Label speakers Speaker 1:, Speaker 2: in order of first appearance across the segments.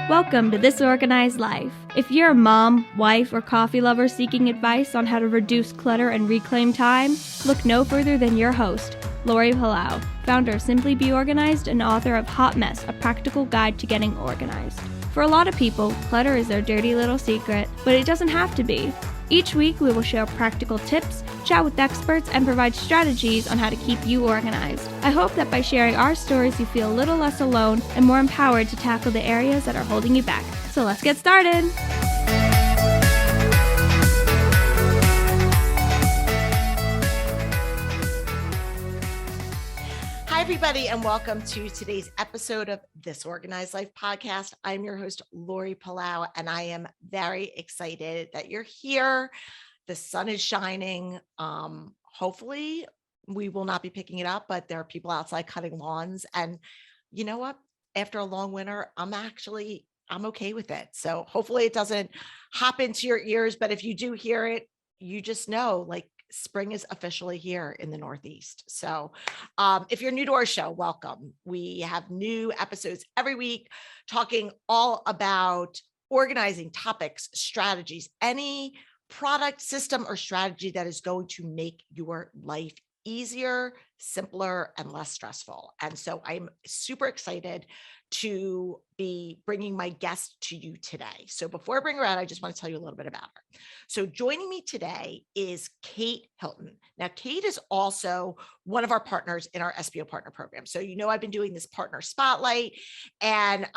Speaker 1: Welcome to This Organized Life. If you're a mom, wife, or coffee lover seeking advice on how to reduce clutter and reclaim time, look no further than your host, Lori Palau, founder of Simply Be Organized and author of Hot Mess, a practical guide to getting organized. For a lot of people, clutter is their dirty little secret, but it doesn't have to be. Each week, we will share practical tips, chat with experts, and provide strategies on how to keep you organized. I hope that by sharing our stories, you feel a little less alone and more empowered to tackle the areas that are holding you back. So let's get started!
Speaker 2: Hi, everybody, and welcome to today's episode of This Organized Life podcast. I'm your host, Lori Palau, and I am very excited that you're here. The sun is shining. Hopefully, we will not be picking it up, but there are people outside cutting lawns. And you know what? After a long winter, I'm okay with it. So hopefully it doesn't hop into your ears, but if you do hear it, you just know, spring is officially here in the Northeast. So if you're new to our show, welcome. We have new episodes every week talking all about organizing topics, strategies, any product, system, or strategy that is going to make your life easier, simpler, and less stressful. And so I'm super excited to be bringing my guest to you today. So before I bring her out, I just want to tell you a little bit about her. So joining me today is Kait Hilton. Now, Kait is also one of our partners in our SBO Partner program. So, I've been doing this partner spotlight, and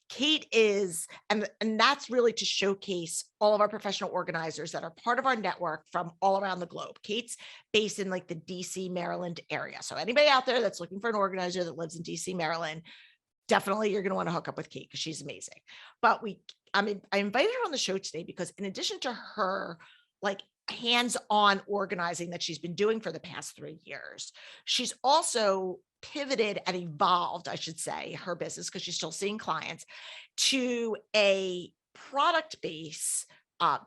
Speaker 2: Kait is, and that's really to showcase all of our professional organizers that are part of our network from all around the globe. Kait's based in the DC, Maryland area. So anybody out there that's looking for an organizer that lives in DC, Maryland, definitely you're going to want to hook up with Kait because she's amazing. But I invited her on the show today because in addition to her hands-on organizing that she's been doing for the past 3 years, she's also pivoted and evolved, I should say, her business, because she's still seeing clients, to a product-based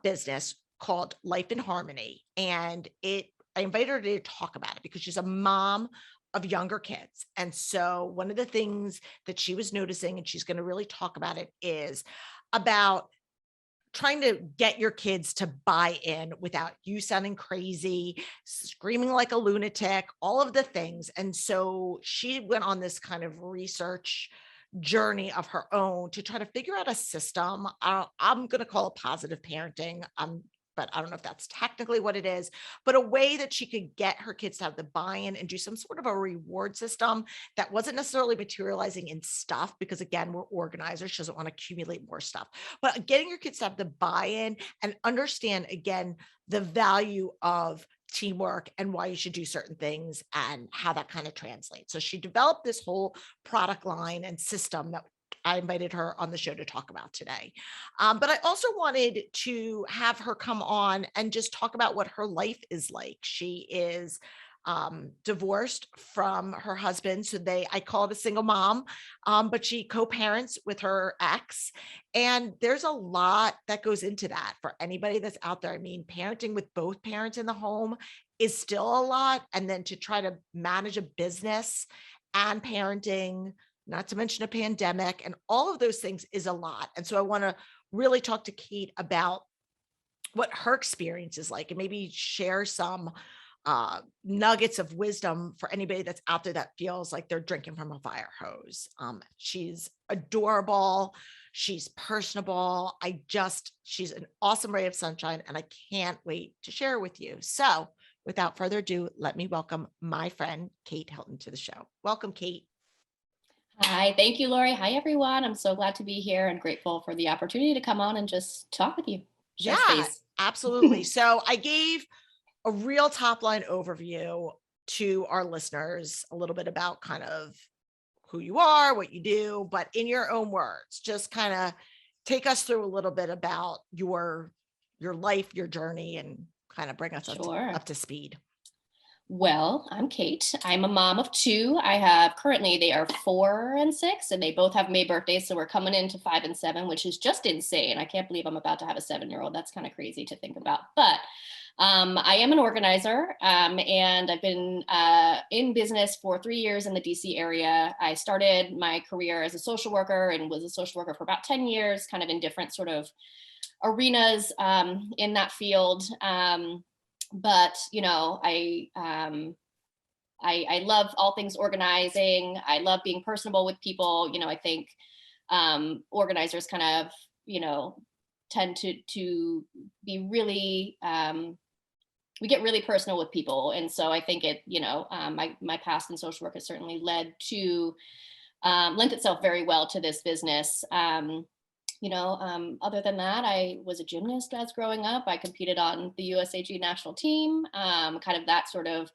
Speaker 2: business called Life in Harmonie. And I invited her to talk about it because she's a mom of younger kids. And so one of the things that she was noticing, and she's going to really talk about it, is about trying to get your kids to buy in without you sounding crazy, screaming like a lunatic, all of the things. And so she went on this kind of research journey of her own to try to figure out a system. I'm going to call it positive parenting. But I don't know if that's technically what it is, but a way that she could get her kids to have the buy-in and do some sort of a reward system that wasn't necessarily materializing in stuff, because again, we're organizers. She doesn't want to accumulate more stuff, but getting your kids to have the buy-in and understand, again, the value of teamwork and why you should do certain things and how that kind of translates. So she developed this whole product line and system that I invited her on the show to talk about today. But I also wanted to have her come on and just talk about what her life is like. She is divorced from her husband. So I call it a single mom, but she co-parents with her ex. And there's a lot that goes into that for anybody that's out there. I mean, parenting with both parents in the home is still a lot. And then to try to manage a business and parenting, not to mention a pandemic, and all of those things is a lot. And so I want to really talk to Kait about what her experience is like and maybe share some nuggets of wisdom for anybody that's out there that feels like they're drinking from a fire hose. She's adorable. She's personable. She's an awesome ray of sunshine, and I can't wait to share with you. So without further ado, let me welcome my friend, Kait Hilton, to the show. Welcome, Kait.
Speaker 3: Hi, thank you, Lori. Hi, everyone. I'm so glad to be here and grateful for the opportunity to come on and just talk with you.
Speaker 2: Yeah, absolutely. So I gave a real top line overview to our listeners, a little bit about kind of who you are, what you do, but in your own words, just kind of take us through a little bit about your life, your journey, and kind of bring us up to speed.
Speaker 3: Well, I'm Kait. I'm a mom of two. Currently they are 4 and 6, and they both have May birthdays. So we're coming into 5 and 7, which is just insane. I can't believe I'm about to have a 7-year-old. That's kind of crazy to think about. But I am an organizer, and I've been in business for 3 years in the DC area. I started my career as a social worker and was a social worker for about 10 years, kind of in different sort of arenas in that field. But, I love all things organizing. I love being personable with people. I think organizers kind of, tend to be really, we get really personal with people. And so I think my past in social work has certainly lent itself very well to this business. Other than that, I was a gymnast as growing up. I competed on the USAG national team, kind of that sort of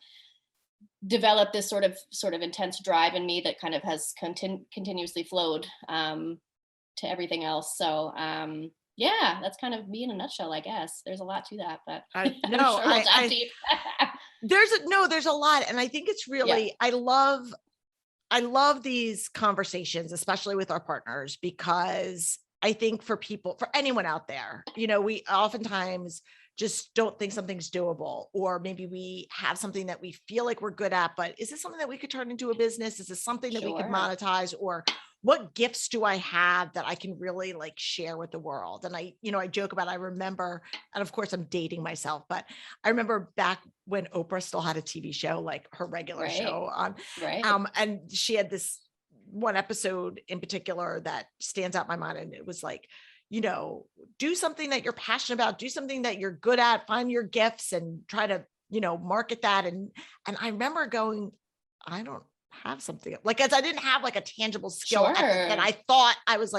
Speaker 3: developed this sort of intense drive in me that kind of has continuously flowed to everything else. So yeah, that's kind of me in a nutshell, I guess. There's a lot to that, but
Speaker 2: I'm sure we'll dive deep. There's a lot. And I think it's really, I love these conversations, especially with our partners, because I think for anyone out there, we oftentimes just don't think something's doable, or maybe we have something that we feel like we're good at, but is this something that we could turn into a business? Is this something that we could monetize? Or what gifts do I have that I can really share with the world? And I joke about, I remember, and of course I'm dating myself, but I remember back when Oprah still had a TV show, like her regular show on, and she had this one episode in particular that stands out in my mind. And it was like, do something that you're passionate about, do something that you're good at, find your gifts and try to, market that. And I remember going, I don't have something as I didn't have a tangible skill that I thought I was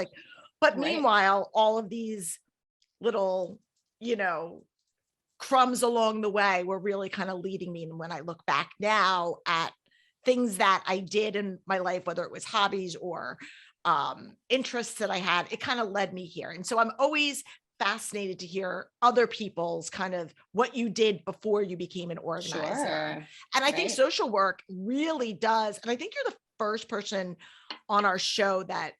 Speaker 2: but meanwhile, all of these little, crumbs along the way were really kind of leading me. And when I look back now at things that I did in my life, whether it was hobbies or interests that I had, it kind of led me here. And so I'm always fascinated to hear other people's kind of what you did before you became an organizer. And I think social work really does. And I think you're the first person on our show that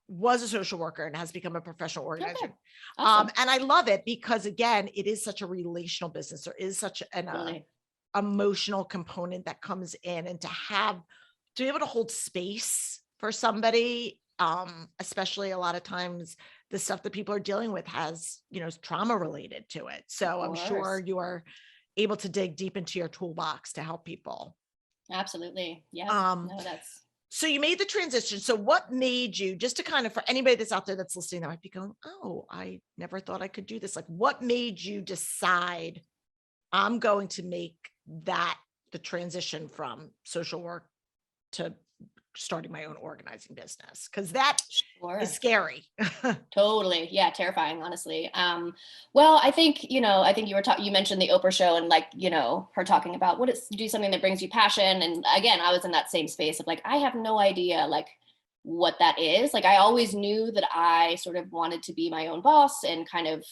Speaker 2: was a social worker and has become a professional organizer.
Speaker 3: Okay. Awesome.
Speaker 2: And I love it because, again, it is such a relational business. There is such an emotional component that comes in, and to be able to hold space for somebody, especially a lot of times the stuff that people are dealing with has, trauma related to it. So I'm sure you are able to dig deep into your toolbox to help people.
Speaker 3: Absolutely. Yeah.
Speaker 2: So you made the transition. So what made you, just to kind of, for anybody that's out there that's listening, that might be going, oh, I never thought I could do this. What made you decide I'm going to make the transition from social work to starting my own organizing business? Because that is scary.
Speaker 3: Totally. Yeah. Terrifying, honestly. Well, I think, you mentioned the Oprah show and her talking about do something that brings you passion. And again, I was in that same space of I have no idea what that is. I always knew that I sort of wanted to be my own boss and kind of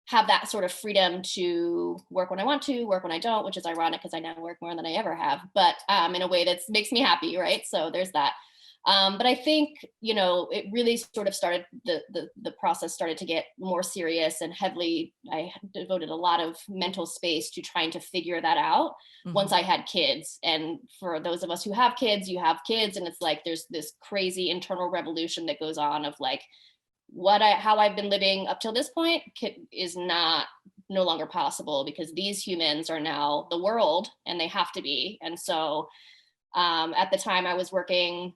Speaker 3: have that sort of freedom to work when I want to, work when I don't, which is ironic because I now work more than I ever have, but in a way that makes me happy, right? So there's that. But I think, it really sort of started, the process started to get more serious and heavily, I devoted a lot of mental space to trying to figure that out once I had kids. And for those of us who have kids, you have kids, and it's there's this crazy internal revolution that goes on of how I've been living up till this point is no longer possible, because these humans are now the world and they have to be. And so at the time I was working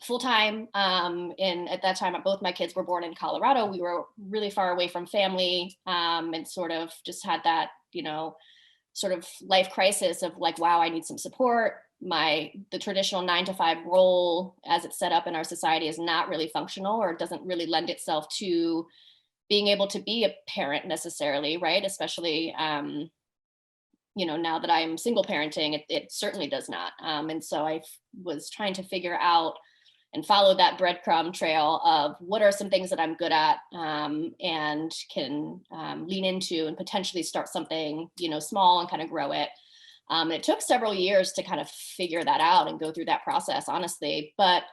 Speaker 3: full-time, and at that time both my kids were born in Colorado. We were really far away from family, and sort of just had that sort of life crisis of wow, I need some support. The traditional 9-to-5 role as it's set up in our society is not really functional, or it doesn't really lend itself to being able to be a parent necessarily, right? Especially, now that I'm single parenting, it certainly does not. And so I was trying to figure out and follow that breadcrumb trail of what are some things that I'm good at, and can lean into and potentially start something, small and kind of grow it. And it took several years to kind of figure that out and go through that process, honestly. But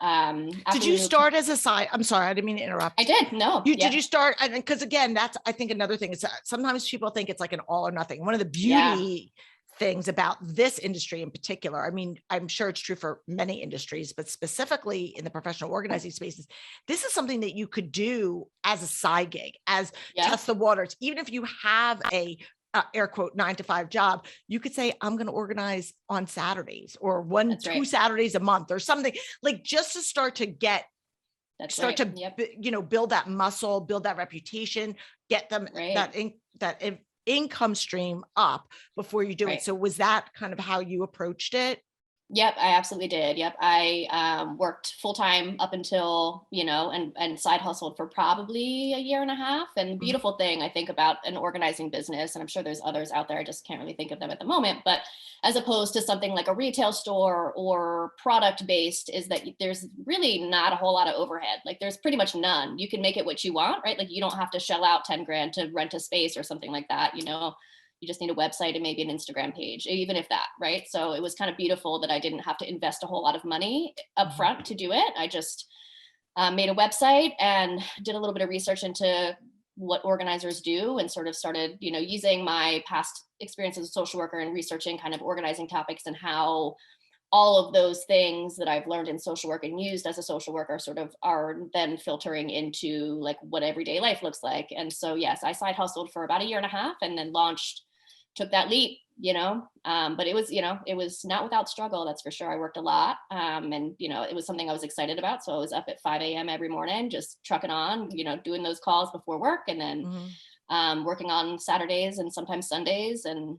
Speaker 2: did you start as a side? I'm sorry, I didn't mean to interrupt.
Speaker 3: I did. No.
Speaker 2: Did you start? And because again, that's, I think another thing is that sometimes people think it's like an all or nothing. One of the beauty things about this industry in particular, I mean, I'm sure it's true for many industries, but specifically in the professional organizing spaces, this is something that you could do as a side gig, as test the waters. Even if you have a air quote 9-to-5 job, you could say, I'm going to organize on Saturdays or two Saturdays a month or something, like just to start to get build that muscle, build that reputation, get them that income stream up before you do it. So was that kind of how you approached it?
Speaker 3: Yep, I absolutely did. Yep. I worked full-time up until, and side hustled for probably a year and a half. And the beautiful thing I think about an organizing business, and I'm sure there's others out there, I just can't really think of them at the moment, but as opposed to something like a retail store or product-based, is that there's really not a whole lot of overhead. Like there's pretty much none. You can make it what you want, right? Like you don't have to shell out 10 grand to rent a space or something like that, You just need a website and maybe an Instagram page, even if that, right? So it was kind of beautiful that I didn't have to invest a whole lot of money up front to do it. I just made a website and did a little bit of research into what organizers do and sort of started, using my past experience as a social worker and researching kind of organizing topics and how all of those things that I've learned in social work and used as a social worker sort of are then filtering into like what everyday life looks like. And so, yes, I side hustled for about a year and a half and then took that leap, but it was not without struggle. That's for sure. I worked a lot. And, it was something I was excited about. So I was up at 5 a.m. every morning, just trucking on, doing those calls before work and then working on Saturdays and sometimes Sundays and,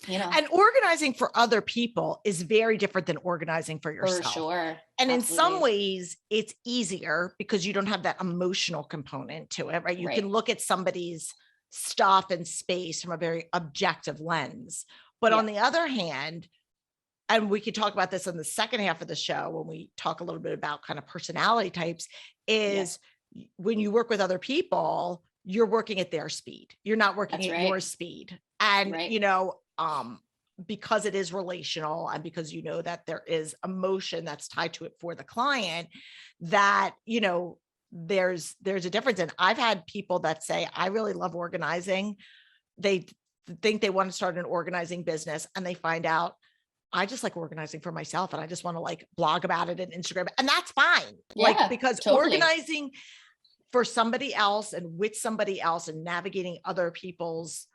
Speaker 2: And organizing for other people is very different than organizing for yourself.
Speaker 3: For sure.
Speaker 2: And
Speaker 3: Absolutely.
Speaker 2: in some ways it's easier because you don't have that emotional component to it, right? You can look at somebody's stuff and space from a very objective lens. But on the other hand, and we could talk about this in the second half of the show when we talk a little bit about kind of personality types, is when you work with other people, you're working at their speed. You're not working at your speed. And, because it is relational and because that there is emotion that's tied to it for the client, that, there's a difference. And I've had people that say, I really love organizing. They think they want to start an organizing business and they find out, I just like organizing for myself and I just want to like blog about it and Instagram. And that's fine. Because organizing for somebody else and with somebody else and navigating other people's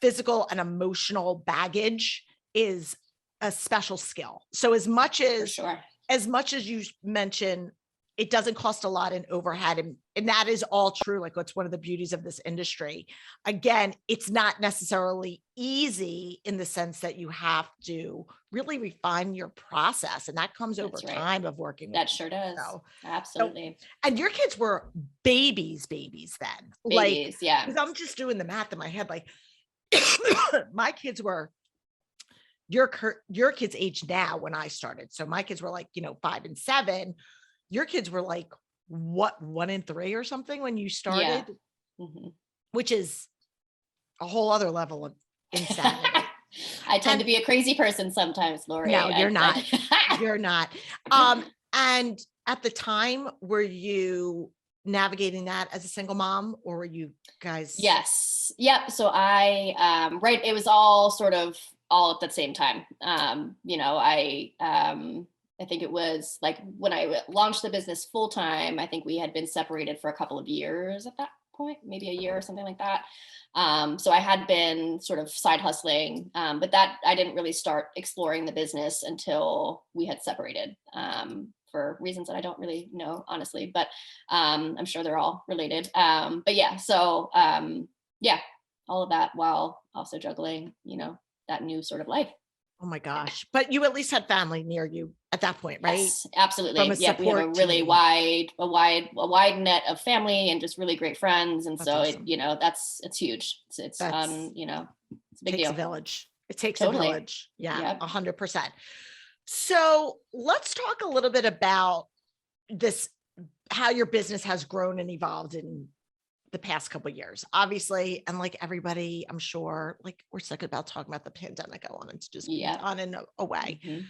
Speaker 2: physical and emotional baggage is a special skill. So as much as you mentioned, it doesn't cost a lot in overhead. And that is all true. Like that's one of the beauties of this industry. Again, it's not necessarily easy in the sense that you have to really refine your process. And that comes over time of working.
Speaker 3: That sure does. Absolutely.
Speaker 2: And your kids were babies then.
Speaker 3: Babies,
Speaker 2: Because I'm just doing the math in my head. Like my kids were your kids' age now when I started. So my kids were like, 5 and 7. Your kids were like, what, 1 and 3 or something when you started, which is a whole other level of insanity.
Speaker 3: I tend to be a crazy person sometimes, Lori.
Speaker 2: No, you're not. You're not. And at the time, were you navigating that as a single mom or were you guys?
Speaker 3: Yes. Yep. So it was all sort of all at the same time. I think it was like when I launched the business full time, I think we had been separated for a couple of years at that point, maybe a year or something like that. So I had been sort of side hustling, but that I didn't really start exploring the business until we had separated, for reasons that I don't really know, honestly, but I'm sure they're all related. But yeah, so all of that while also juggling, that new sort of life.
Speaker 2: Oh my gosh. But you at least had family near you at that point, right?
Speaker 3: Yes, absolutely. Yeah, we have a really wide net of family and just really great friends. And that's so awesome. It's huge. It's it's a big deal.
Speaker 2: A village. It takes a village. Yeah, 100%. So let's talk a little bit about this, how your business has grown and evolved in the past couple of years, obviously. And like everybody, I'm sure, like we're sick about talking about the pandemic. I want it to just be done and away.
Speaker 3: Mm-hmm.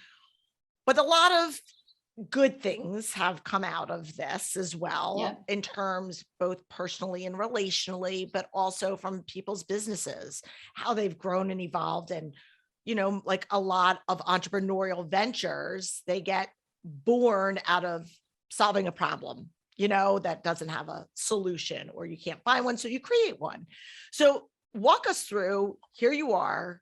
Speaker 2: But a lot of good things have come out of this as well, in terms both personally and relationally, but also from people's businesses, how they've grown and evolved. And, you know, like a lot of entrepreneurial ventures, they get born out of solving a problem, you know, that doesn't have a solution, or you can't find one, so you create one. So walk us through, here you are,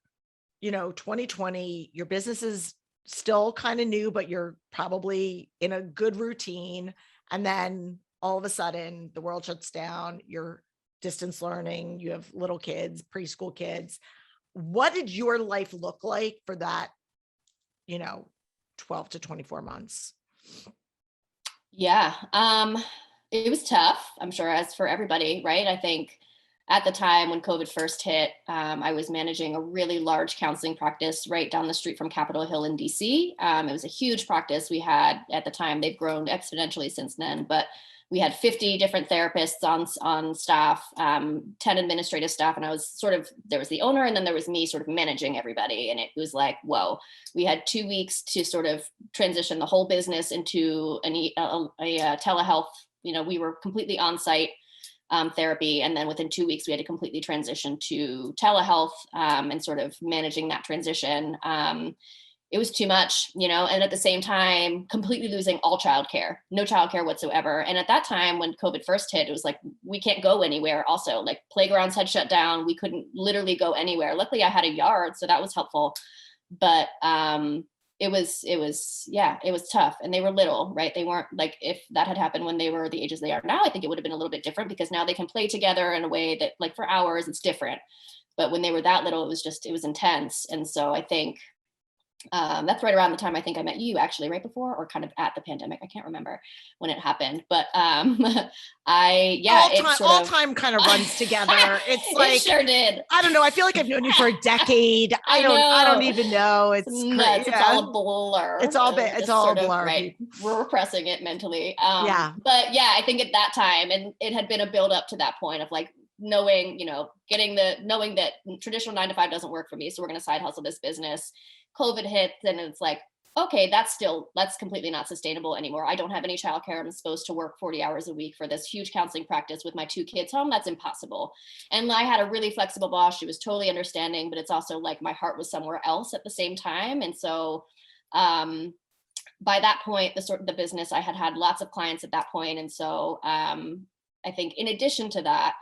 Speaker 2: you know, 2020, your business is still kind of new, but you're probably in a good routine. And then all of a sudden the world shuts down, you're distance learning, you have little kids, preschool kids. What did your life look like for that, you know, 12 to 24 months?
Speaker 3: Yeah. It was tough, I'm sure, as for everybody, right? I think at the time when COVID first hit, I was managing a really large counseling practice right down the street from Capitol Hill in DC. It was a huge practice we had at the time. They've grown exponentially since then, but we had 50 different therapists on staff, 10 administrative staff. And I was there was the owner, and then there was me sort of managing everybody. And it was like, whoa, we had 2 weeks to sort of transition the whole business into a telehealth. You know, we were completely on site therapy. And then within 2 weeks, we had to completely transition to telehealth and sort of managing that transition. It was too much, you know, and at the same time, completely losing all childcare, no childcare whatsoever. And at that time, when COVID first hit, it was like, we can't go anywhere. Also, like playgrounds had shut down. We couldn't literally go anywhere. Luckily, I had a yard, so that was helpful. But it was tough. And they were little, right? They weren't like, if that had happened when they were the ages they are now, I think it would have been a little bit different, because now they can play together in a way that, like, for hours, it's different. But when they were that little, it was intense. And so I think that's right around the time I think I met you, actually, right before or kind of at the pandemic. I can't remember when it happened, but all
Speaker 2: time kind of runs together. It's like,
Speaker 3: it sure did.
Speaker 2: I don't know. I feel like I've known you for a decade. I don't even know. It's
Speaker 3: nuts. It's all a blur.
Speaker 2: It's all a blur.
Speaker 3: Right. We're repressing it mentally. But yeah, I think at that time, and it had been a build up to that point of like knowing that traditional 9 to 5 doesn't work for me. So we're going to side hustle this business. COVID hits, and it's like, okay, that's completely not sustainable anymore. I don't have any childcare. I'm supposed to work 40 hours a week for this huge counseling practice with my 2 kids home. That's impossible. And I had a really flexible boss. She was totally understanding, but it's also like my heart was somewhere else at the same time. And so by that point, the business, I had lots of clients at that point. And so I think in addition to that,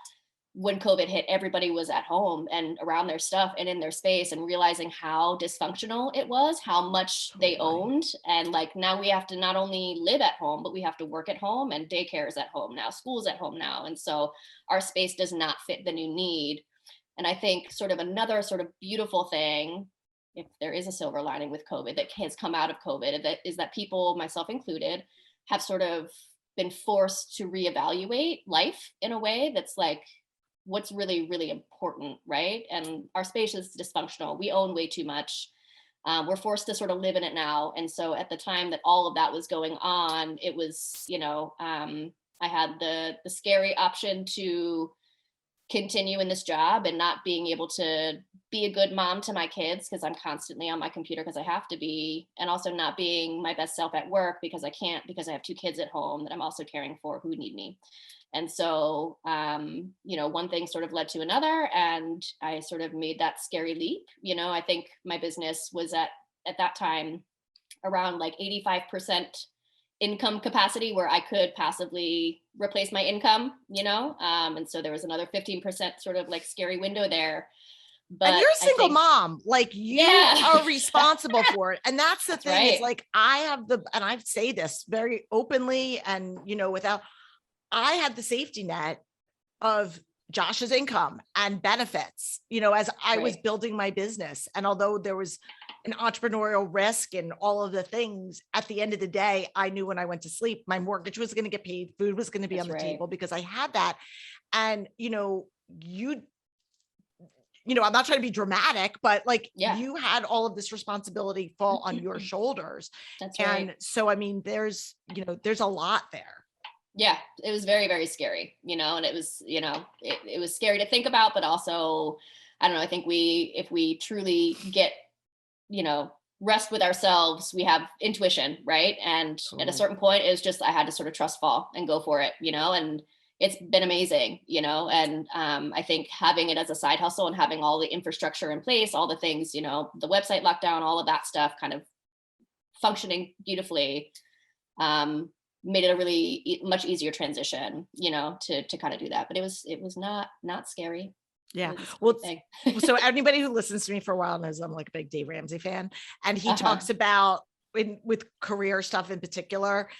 Speaker 3: when COVID hit, everybody was at home and around their stuff and in their space, and realizing how dysfunctional it was, how much they owned. And like, now we have to not only live at home, but we have to work at home, and daycare is at home now, school's at home now. And so our space does not fit the new need. And I think sort of another sort of beautiful thing, if there is a silver lining with COVID that has come out of COVID, is that people, myself included, have sort of been forced to reevaluate life in a way that's like, what's really, really important, right? And our space is dysfunctional. We own way too much. We're forced to sort of live in it now. And so at the time that all of that was going on, it was, I had the scary option to continue in this job and not being able to be a good mom to my kids, because I'm constantly on my computer because I have to be, and also not being my best self at work because I can't, because I have 2 kids at home that I'm also caring for who need me. And so, one thing sort of led to another, and I sort of made that scary leap. I think my business was at that time around like 85% income capacity, where I could passively replace my income, and so there was another 15% sort of like scary window there. But
Speaker 2: and you're a single mom, like you are responsible for it. And that's the thing, right. Is like, and I say this very openly and, I had the safety net of Josh's income and benefits, as I was building my business. And although there was an entrepreneurial risk and all of the things, at the end of the day, I knew when I went to sleep, my mortgage was going to get paid, food was going to be on the table, because I had that. And, I'm not trying to be dramatic, but like you had all of this responsibility fall on your shoulders.
Speaker 3: That's
Speaker 2: and so, I mean, there's a lot there.
Speaker 3: Yeah, it was very, very scary, and it was, it was scary to think about, but also, I don't know, I think if we truly get, you know, rest with ourselves, we have intuition, right? And at a
Speaker 2: Totally.
Speaker 3: certain point, it was just, I had to sort of trust fall and go for it, and it's been amazing, and I think having it as a side hustle and having all the infrastructure in place, all the things, the website lockdown, all of that stuff kind of functioning beautifully, made it a really much easier transition, to kind of do that. But it was not scary.
Speaker 2: Yeah.
Speaker 3: It was a
Speaker 2: Well,
Speaker 3: scary
Speaker 2: so
Speaker 3: thing.
Speaker 2: anybody who listens to me for a while knows I'm like a big Dave Ramsey fan. And he
Speaker 3: Uh-huh.
Speaker 2: talks about with career stuff in particular,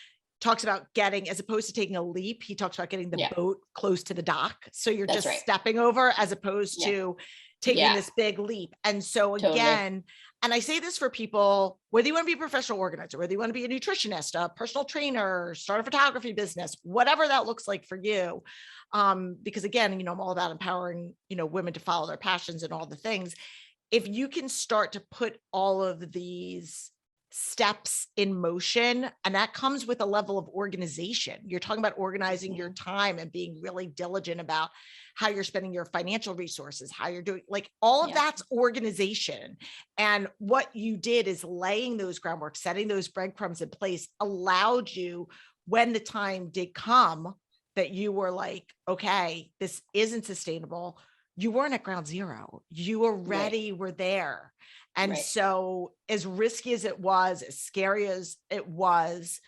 Speaker 2: talks about getting, as opposed to taking a leap, he talks about getting the
Speaker 3: Yeah,
Speaker 2: boat close to the dock. So you're
Speaker 3: that's
Speaker 2: just
Speaker 3: right.
Speaker 2: stepping over as opposed
Speaker 3: Yeah.
Speaker 2: to taking
Speaker 3: Yeah,
Speaker 2: this big leap. And so
Speaker 3: totally.
Speaker 2: again, and I say this for people, whether you want to be a professional organizer, whether you want to be a nutritionist, a personal trainer, start a photography business, whatever that looks like for you. Because again, I'm all about empowering, women to follow their passions and all the things. If you can start to put all of these steps in motion, and that comes with a level of organization. You're talking about organizing your time and being really diligent about how you're spending your financial resources, how you're doing, like all of
Speaker 3: Yeah.
Speaker 2: that's organization. And what you did is laying those groundwork, setting those breadcrumbs in place allowed you, when the time did come that you were like, okay, this isn't sustainable, you weren't at ground zero. You already were there. And
Speaker 3: Right.
Speaker 2: so as risky as it was, as scary as it was,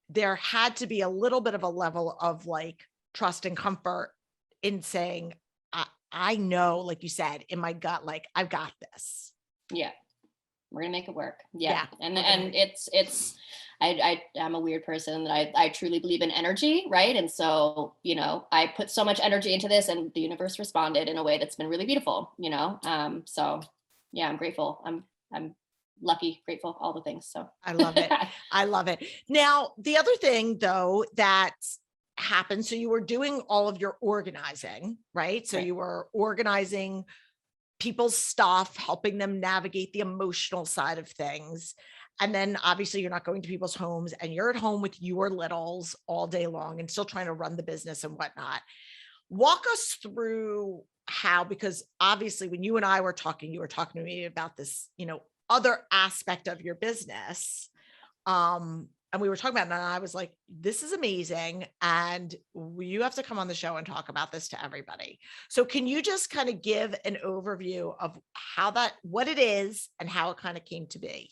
Speaker 2: there had to be a little bit of a level of like trust and comfort in saying, I know, like you said, in my gut, like I've got this.
Speaker 3: Yeah. We're gonna make it work. Yeah.
Speaker 2: Yeah.
Speaker 3: And I'm a weird person that I truly believe in energy, right? And so, I put so much energy into this and the universe responded in a way that's been really beautiful, so yeah, I'm grateful. I'm lucky, grateful, all the things. So
Speaker 2: I love it. I love it. Now, the other thing though, that happened, so you were doing all of your organizing, right? So
Speaker 3: Right.
Speaker 2: you were organizing people's stuff, helping them navigate the emotional side of things. And then obviously you're not going to people's homes and you're at home with your littles all day long and still trying to run the business and whatnot. Walk us through how, because obviously when you and I were talking, you were talking to me about this, other aspect of your business. And we were talking about it and I was like, this is amazing. And you have to come on the show and talk about this to everybody. So can you just kind of give an overview of what it is and how it kind of came to be?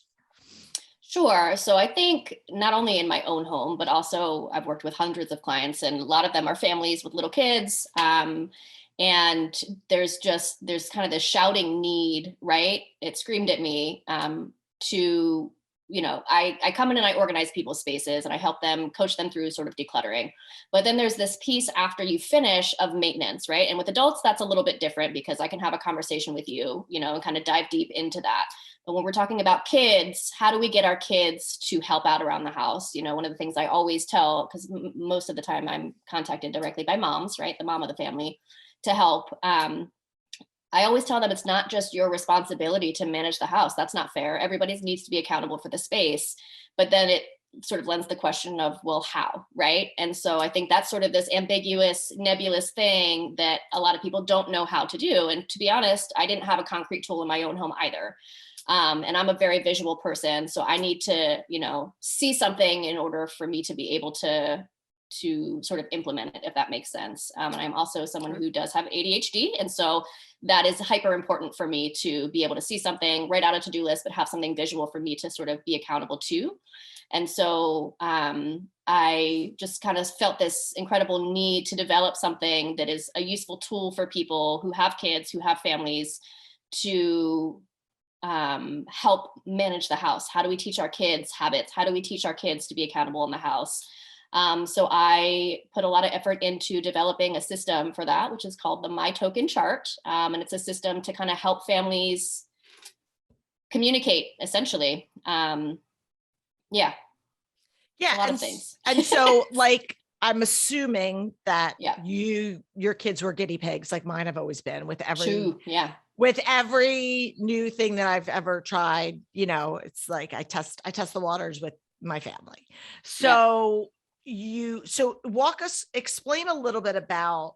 Speaker 3: Sure. So I think not only in my own home, but also I've worked with hundreds of clients, and a lot of them are families with little kids. And there's kind of this shouting need, right? It screamed at me, to, I come in and I organize people's spaces and I help them, coach them through sort of decluttering. But then there's this piece after you finish of maintenance, right? And with adults, that's a little bit different because I can have a conversation with you, and kind of dive deep into that. But when we're talking about kids, how do we get our kids to help out around the house? One of the things I always tell, because most of the time I'm contacted directly by moms, right? The mom of the family to help. I always tell them it's not just your responsibility to manage the house. That's not fair. Everybody needs to be accountable for the space. But then it sort of lends the question of, well, how, right? And so I think that's sort of this ambiguous, nebulous thing that a lot of people don't know how to do. And to be honest, I didn't have a concrete tool in my own home either. And I'm a very visual person. So I need to, see something in order for me to be able to sort of implement it, if that makes sense. And I'm also someone who does have ADHD. And so that is hyper important for me to be able to see something, write out a to-do list, but have something visual for me to sort of be accountable to. And so I just kind of felt this incredible need to develop something that is a useful tool for people who have kids, who have families, to help manage the house. How do we teach our kids habits? How do we teach our kids to be accountable in the house? So I put a lot of effort into developing a system for that, which is called the My Token Chart. And it's a system to kind of help families communicate, essentially. Yeah.
Speaker 2: Yeah.
Speaker 3: A lot of things.
Speaker 2: And so like, I'm assuming that
Speaker 3: Yeah.
Speaker 2: your kids were guinea pigs, like mine have always been with
Speaker 3: True. Yeah.
Speaker 2: with every new thing that I've ever tried. It's like, I test the waters with my family. So so explain a little bit about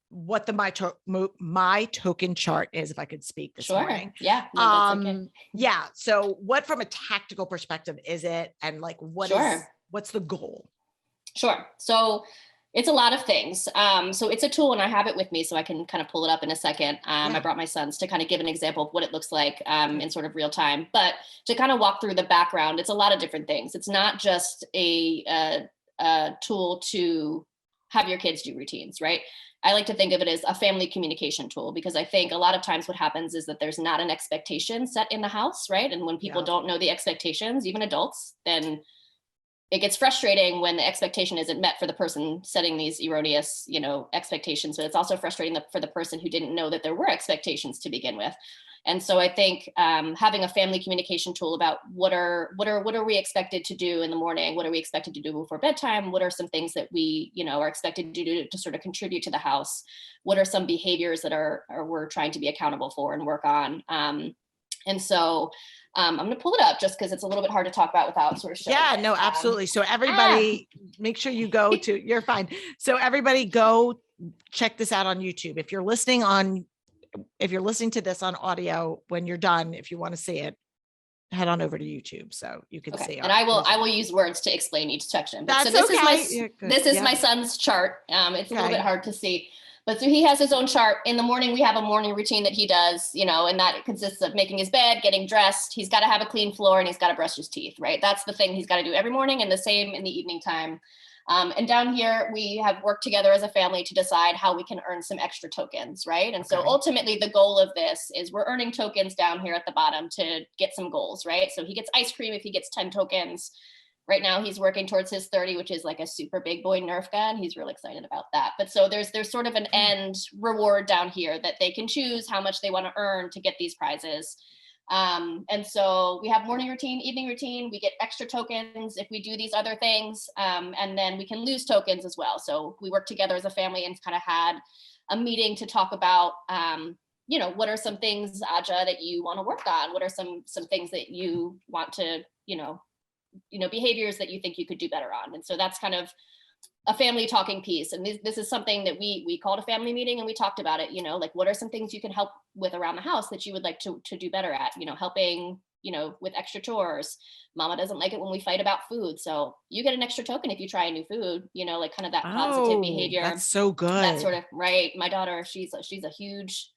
Speaker 2: what the my token chart is, if I could speak this morning.
Speaker 3: Yeah. No, that's okay.
Speaker 2: Yeah. So what, from a tactical perspective, is it? And like, what's the goal?
Speaker 3: Sure. So it's a lot of things. So it's a tool, and I have it with me, so I can kind of pull it up in a second. I brought my sons to kind of give an example of what it looks like in sort of real time. But to kind of walk through the background, it's a lot of different things. It's not just a tool to have your kids do routines, right? I like to think of it as a family communication tool, because I think a lot of times what happens is that there's not an expectation set in the house, right? And when people don't know the expectations, even adults, then it gets frustrating when the expectation isn't met for the person setting these erroneous, expectations. But it's also frustrating for the person who didn't know that there were expectations to begin with. And so I think having a family communication tool about what are we expected to do in the morning? What are we expected to do before bedtime? What are some things that we, are expected to do to sort of contribute to the house? What are some behaviors that we're trying to be accountable for and work on? And so I'm going to pull it up just because it's a little bit hard to talk about without sort of showing it.
Speaker 2: No, absolutely. So everybody, make sure you go to, you're fine. So everybody go check this out on YouTube. If you're listening to this on audio, when you're done, if you want to see it, head on over to YouTube so you can see.
Speaker 3: And I will use words to explain each section.
Speaker 2: But
Speaker 3: this is my son's chart. It's a little bit hard to see. But so he has his own chart. In the morning, we have a morning routine that he does, and that consists of making his bed, getting dressed. He's got to have a clean floor, and he's got to brush his teeth, right? That's the thing he's got to do every morning, and the same in the evening time. And down here, we have worked together as a family to decide how we can earn some extra tokens, right? And so ultimately, the goal of this is we're earning tokens down here at the bottom to get some goals, right? So he gets ice cream if he gets 10 tokens. Right now, he's working towards his 30, which is like a super big boy Nerf gun. He's real excited about that. But so there's sort of an end reward down here that they can choose how much they want to earn to get these prizes. And so we have morning routine, evening routine. We get extra tokens if we do these other things. And then we can lose tokens as well. So we work together as a family and kind of had a meeting to talk about, what are some things, Aja, that you want to work on? What are some things that you want to, behaviors that you think you could do better on? And so that's kind of a family talking piece. And this is something that we called a family meeting, and we talked about it, like, what are some things you can help with around the house that you would like to do better at, helping, with extra chores. Mama doesn't like it when we fight about food. So you get an extra token if you try a new food, like kind of that positive behavior.
Speaker 2: That's so good.
Speaker 3: That sort of, right. My daughter, she's a huge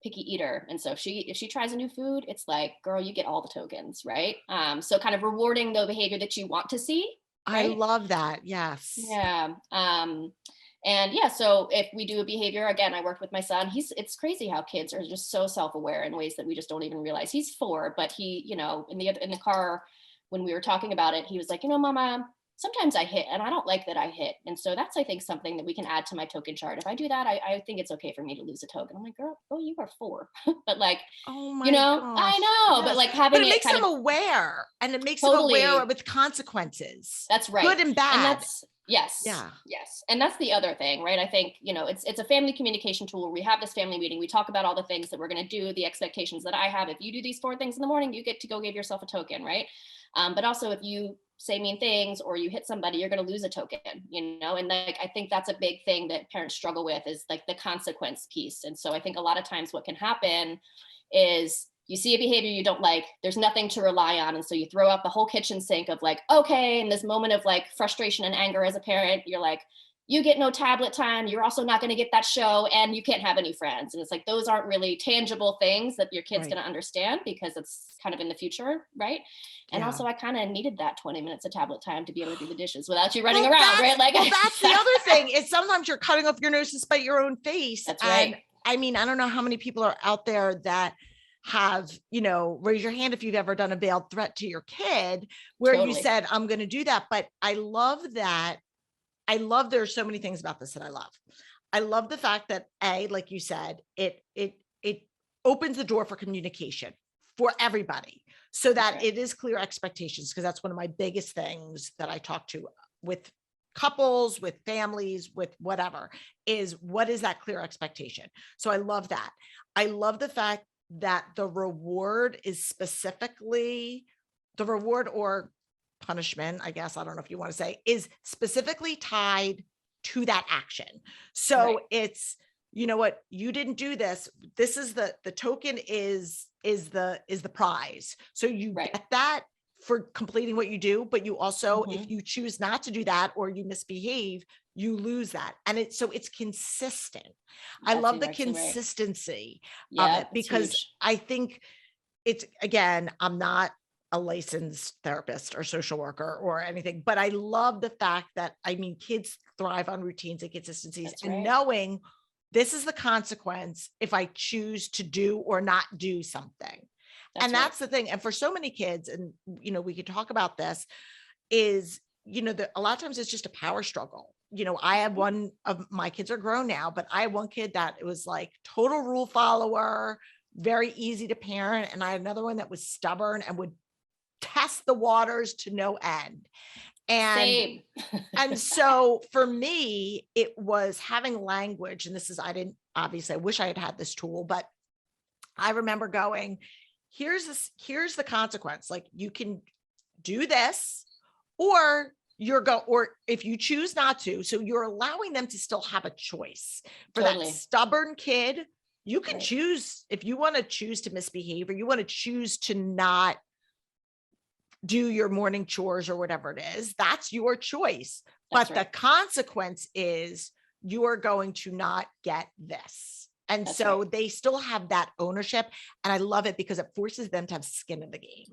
Speaker 3: picky eater. And so if she tries a new food, it's like, girl, you get all the tokens, right? So kind of rewarding the behavior that you want to see. Right?
Speaker 2: I love that. Yes.
Speaker 3: Yeah. So if we do a behavior, again, I worked with my son. It's crazy how kids are just so self-aware in ways that we just don't even realize. He's 4, but he, in the car, when we were talking about it, he was like, Mama, sometimes I hit and I don't like that I hit. And so that's, I think, something that we can add to my token chart. If I do that, I think it's okay for me to lose a token. I'm like, girl, you are 4. But like,
Speaker 2: oh my gosh.
Speaker 3: I know, yes. But like having
Speaker 2: it makes them aware, and it makes them aware with consequences.
Speaker 3: That's right.
Speaker 2: Good and bad.
Speaker 3: And that's, yes. Yeah. Yes. And that's the other thing, right? I think, it's a family communication tool where we have this family meeting. We talk about all the things that we're going to do, the expectations that I have. If you do these 4 things in the morning, you get to go give yourself a token, right? But also if you say mean things or you hit somebody, you're going to lose a token, and like, I think that's a big thing that parents struggle with, is like the consequence piece. And so I think a lot of times what can happen is you see a behavior you don't like, there's nothing to rely on. And so you throw out the whole kitchen sink of like, okay, in this moment of like frustration and anger as a parent, you're like, you get no tablet time. You're also not going to get that show, and you can't have any friends. And it's like, those aren't really tangible things that your kid's going to understand, because it's kind of in the future. Right. And also I kind of needed that 20 minutes of tablet time to be able to do the dishes without you running around. Right. Like,
Speaker 2: that's the other thing, is sometimes you're cutting off your nose to spite your own face.
Speaker 3: That's right.
Speaker 2: I mean, I don't know how many people are out there that have, raise your hand if you've ever done a veiled threat to your kid where you said, I'm going to do that. But I love that. There's so many things about this that I love. I love the fact that like you said, it opens the door for communication for everybody, so that it is clear expectations. Because that's one of my biggest things that I talk to with couples, with families, with whatever, is what is that clear expectation? So I love that. I love the fact that the reward is specifically the reward, or punishment, I guess, I don't know if you want to say, is specifically tied to that action. So it's, you know what, you didn't do this. This is the token is the prize. So you get that for completing what you do, but you also, if you choose not to do that or you misbehave, you lose that. And it's consistent. I love the consistency of it, because I think it's, again, I'm not a licensed therapist or social worker or anything, but I love the fact that, I mean, kids thrive on routines and consistencies, and knowing this is the consequence if I choose to do or not do something. That's the thing. And for so many kids, and, you know, we could talk about this, is, you know, a lot of times it's just a power struggle. You know, I have one of my kids are grown now, but I have one kid that it was like total rule follower, very easy to parent. And I had another one that was stubborn and would test the waters to no end. And, and so for me, it was having language. And this is, I wish I had this tool, but I remember going, here's the consequence. Like, you can do this, or or if you choose not to. So you're allowing them to still have a choice. For that stubborn kid, you can choose, if you want to choose to misbehave, or you want to choose to not do your morning chores or whatever it is, that's your choice. But the consequence is you're going to not get this. And so they still have that ownership. And I love it because it forces them to have skin in the game.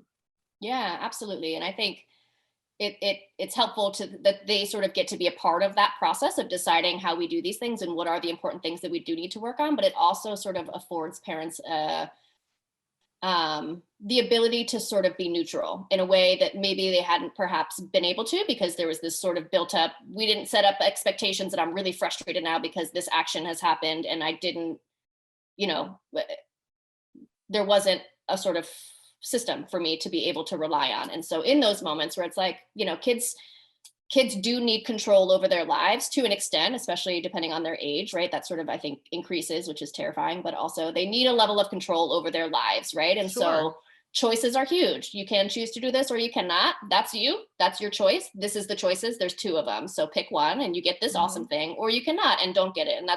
Speaker 3: Yeah, absolutely. And I think it's helpful that they sort of get to be a part of that process of deciding how we do these things and what are the important things that we do need to work on. But it also sort of affords parents the ability to sort of be neutral in a way that maybe they hadn't perhaps been able to, because there was this sort of built up, we didn't set up expectations, and I'm really frustrated now because this action has happened and I didn't, you know, there wasn't a sort of system for me to be able to rely on. And so in those moments where it's like, you know, kids do need control over their lives to an extent, especially depending on their age, right? That sort of, I think, increases, which is terrifying, but also they need a level of control over their lives, right? And so choices are huge. You can choose to do this or you cannot. That's you. That's your choice. This is the choices. There's 2 of them. So pick one and you get this awesome thing, or you cannot and don't get it. And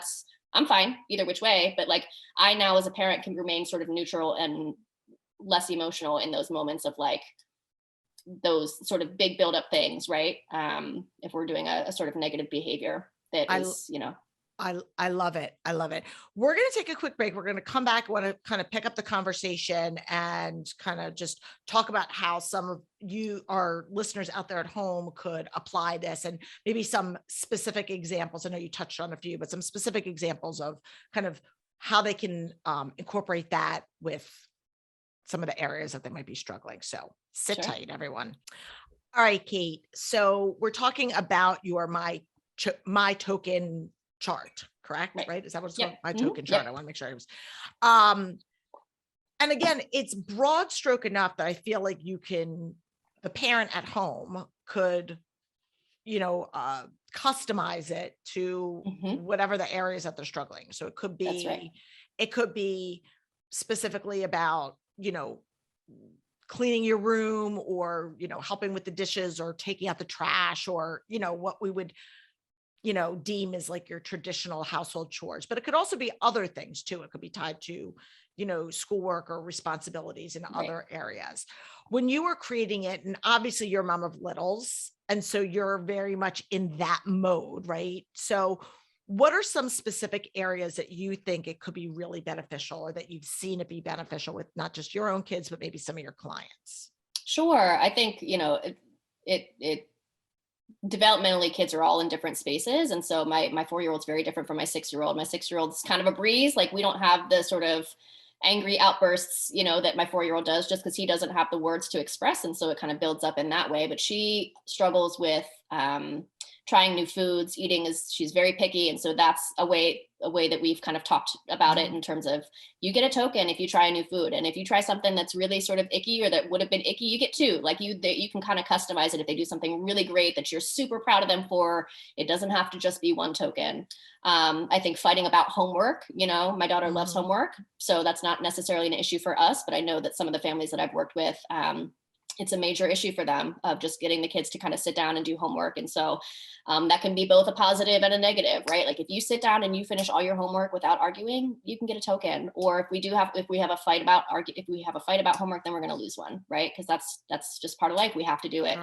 Speaker 3: I'm fine either which way. But like, I now as a parent can remain sort of neutral and less emotional in those moments of like those sort of big buildup things, right? If we're doing a sort of negative behavior that is, you know.
Speaker 2: I love it. I love it. We're going to take a quick break. We're going to come back. I want to kind of pick up the conversation and kind of just talk about how some of you, our listeners out there at home, could apply this, and maybe some specific examples. I know you touched on a few, but some specific examples of kind of how they can incorporate that with some of the areas that they might be struggling. So sit tight, everyone. All right, Kate. So we're talking about your my token chart, correct? Right? Is that what it's called? My token chart. I want to make sure it was. And again, it's broad stroke enough that I feel like the parent at home could, you know, customize it to whatever the areas that they're struggling. So it could be specifically about, you know, cleaning your room, or, you know, helping with the dishes, or taking out the trash, or, you know, what we would, you know, deem as like your traditional household chores. But it could also be other things too. It could be tied to, you know, schoolwork or responsibilities in other areas. When you were creating it, and obviously you're a mom of littles, and so you're very much in that mode, right? So what are some specific areas that you think it could be really beneficial, or that you've seen it be beneficial with not just your own kids, but maybe some of your clients?
Speaker 3: Sure. I think, you know, it developmentally, kids are all in different spaces. And so my 4-year-old's very different from my 6-year-old. My 6-year-old's kind of a breeze. Like, we don't have the sort of angry outbursts, you know, that my 4-year-old does, just because he doesn't have the words to express. And so it kind of builds up in that way. But she struggles with trying new foods. She's very picky. And so that's a way that we've kind of talked about it, in terms of, you get a token if you try a new food. And if you try something that's really sort of icky, or that would have been icky, you get 2. Like, you can kind of customize it. If they do something really great that you're super proud of them for, it doesn't have to just be 1 token. I think fighting about homework, you know, my daughter loves homework, so that's not necessarily an issue for us, but I know that some of the families that I've worked with, it's a major issue for them of just getting the kids to kind of sit down and do homework. And so that can be both a positive and a negative, right? Like if you sit down and you finish all your homework without arguing, you can get a token. Or if we have a fight about homework, then we're going to lose one, right? Because that's just part of life. We have to do it.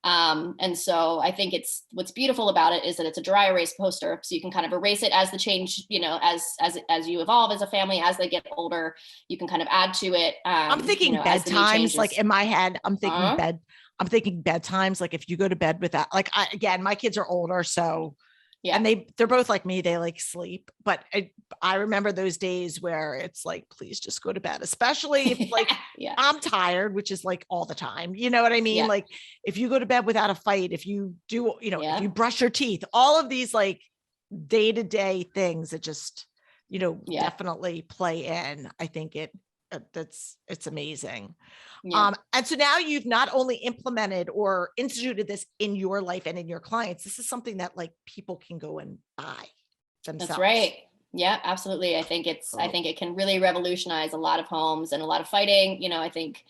Speaker 3: And so I think what's beautiful about it is that it's a dry erase poster. So you can kind of erase it as the change, as you evolve as a family, as they get older, you can kind of add to it.
Speaker 2: I'm thinking bedtimes, like in my head, I'm thinking bedtimes. Like if you go to bed with that, like again, my kids are older. So yeah, and they're both like me. They like sleep, but I remember those days where it's like, please just go to bed, especially if like I'm tired, which is like all the time. You know what I mean? Yeah. Like if you go to bed without a fight, if you do, if you brush your teeth, all of these like day-to-day things that just, definitely play in. I think it's amazing. Yeah. And so now you've not only implemented or instituted this in your life and in your clients, this is something that like people can go and buy themselves.
Speaker 3: That's right. Yeah, absolutely. I think it can really revolutionize a lot of homes and a lot of fighting. I think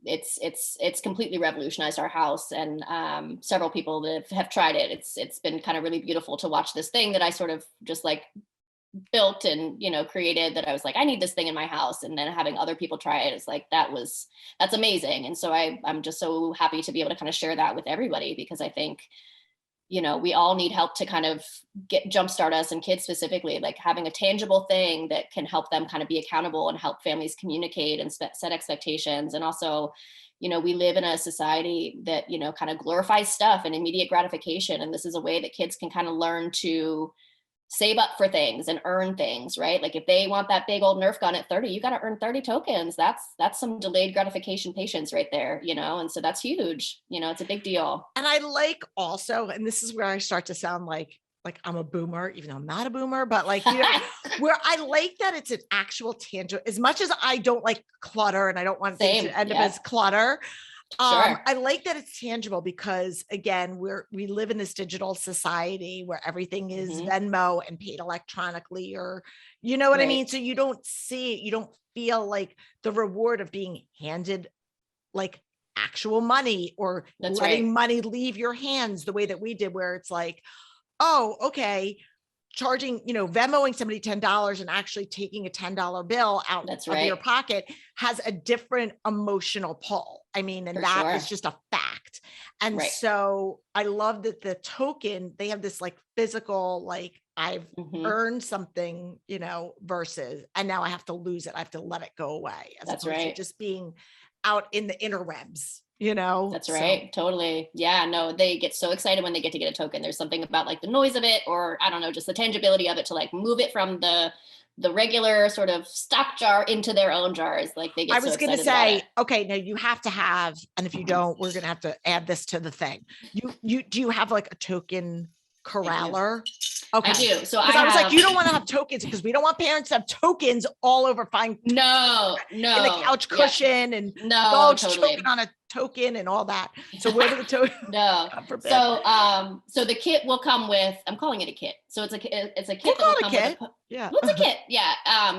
Speaker 3: it's completely revolutionized our house, and several people that have tried it. It's been kind of really beautiful to watch this thing that I sort of just like built and created, that I was like, I need this thing in my house, and then having other people try it, it's like that's amazing. And so I'm just so happy to be able to kind of share that with everybody, because I think we all need help to kind of jumpstart us, and kids specifically, like having a tangible thing that can help them kind of be accountable and help families communicate and set expectations. And also, we live in a society that kind of glorifies stuff and immediate gratification, and this is a way that kids can kind of learn to save up for things and earn things, right? Like if they want that big old Nerf gun at 30, you got to earn 30 tokens. That's some delayed gratification patience right there, and so that's huge. It's a big deal.
Speaker 2: And I like also, and this is where I start to sound like I'm a boomer, even though I'm not a boomer, but like, where I like that it's an actual tangible, as much as I don't like clutter and I don't want things to end up as clutter. Sure. I like that it's tangible, because again, we live in this digital society where everything is Venmo and paid electronically, or what I mean? So you don't feel like the reward of being handed like actual money, or letting money leave your hands the way that we did, where it's like, oh, okay, charging, Venmoing somebody $10 and actually taking a $10 bill out of your pocket has a different emotional pull. I mean, and that is just a fact. And so I love that the token, they have this like physical, like I've earned something, versus, and now I have to lose it. I have to let it go away. As opposed to just being out in the interwebs.
Speaker 3: That's right. Totally. Yeah, no, they get so excited when they get a token. There's something about like the noise of it, or I don't know, just the tangibility of it, to like move it from the regular sort of stock jar into their own jars. Like they get so excited. I was going to say,
Speaker 2: okay, now you have to have, and if you don't, we're going to have to add this to the thing. Do you have like a token corraler? Okay.
Speaker 3: I do. So
Speaker 2: I was like, you don't want to have tokens, because we don't want parents to have tokens all over
Speaker 3: No.
Speaker 2: In the couch cushion and dogs choking on a token and all that. So where do the tokens?
Speaker 3: No. So the kit will come with, I'm calling it a kit. So it's a kit that will come with it's a kit. Yeah.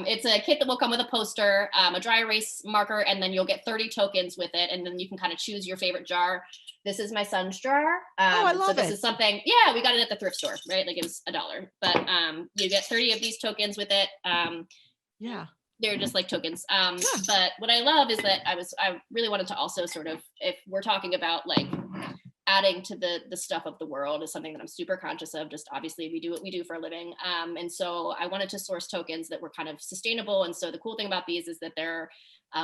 Speaker 3: It's a kit that will come with a poster, a dry erase marker, and then you'll get 30 tokens with it. And then you can kind of choose your favorite jar. This is my son's jar.
Speaker 2: I love it.
Speaker 3: So this is something, we got it at the thrift store, right? Like it was $1, but you get 30 of these tokens with it. They're just like tokens. But what I love is that I really wanted to also sort of, if we're talking about like adding to the stuff of the world, is something that I'm super conscious of. Just obviously we do what we do for a living. And so I wanted to source tokens that were kind of sustainable. And so the cool thing about these is that they're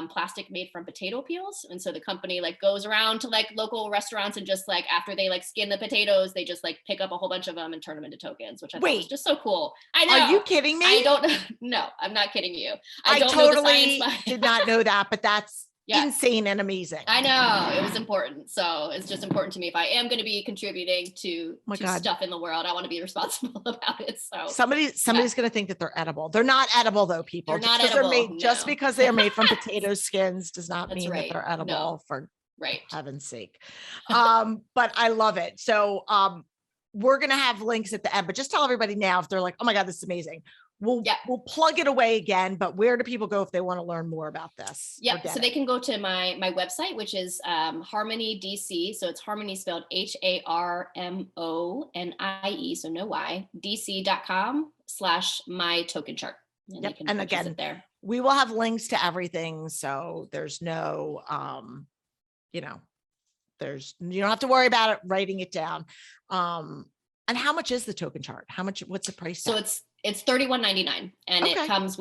Speaker 3: plastic made from potato peels. And so the company like goes around to like local restaurants, and just like after they like skin the potatoes, they just like pick up a whole bunch of them and turn them into tokens, which I thought was just so cool. I know.
Speaker 2: Are you kidding me?
Speaker 3: No, I'm not kidding you.
Speaker 2: I totally did not know that, but that's insane and amazing.
Speaker 3: I know, it was important. So it's just important to me. If I am going to be contributing to stuff in the world, I want to be responsible about it. So
Speaker 2: somebody's going to think that they're edible. They're not edible though, people.
Speaker 3: They're not edible.
Speaker 2: Just because they're made from potato skins does not mean that they're edible, for heaven's sake. But I love it. So we're going to have links at the end, but just tell everybody now, if they're like, oh my God, this is amazing. we'll plug it away again, but where do people go if they want to learn more about this?
Speaker 3: Yep. So they can go to my website, which is Harmonie DC. So it's Harmonie spelled HARMONIE. So no Y, DC.com/my token chart. And,
Speaker 2: yep. And again, there. We will have links to everything. So there's no, you don't have to worry about it, writing it down. And how much is the token chart? What's the price?
Speaker 3: So it's $31.99, and it comes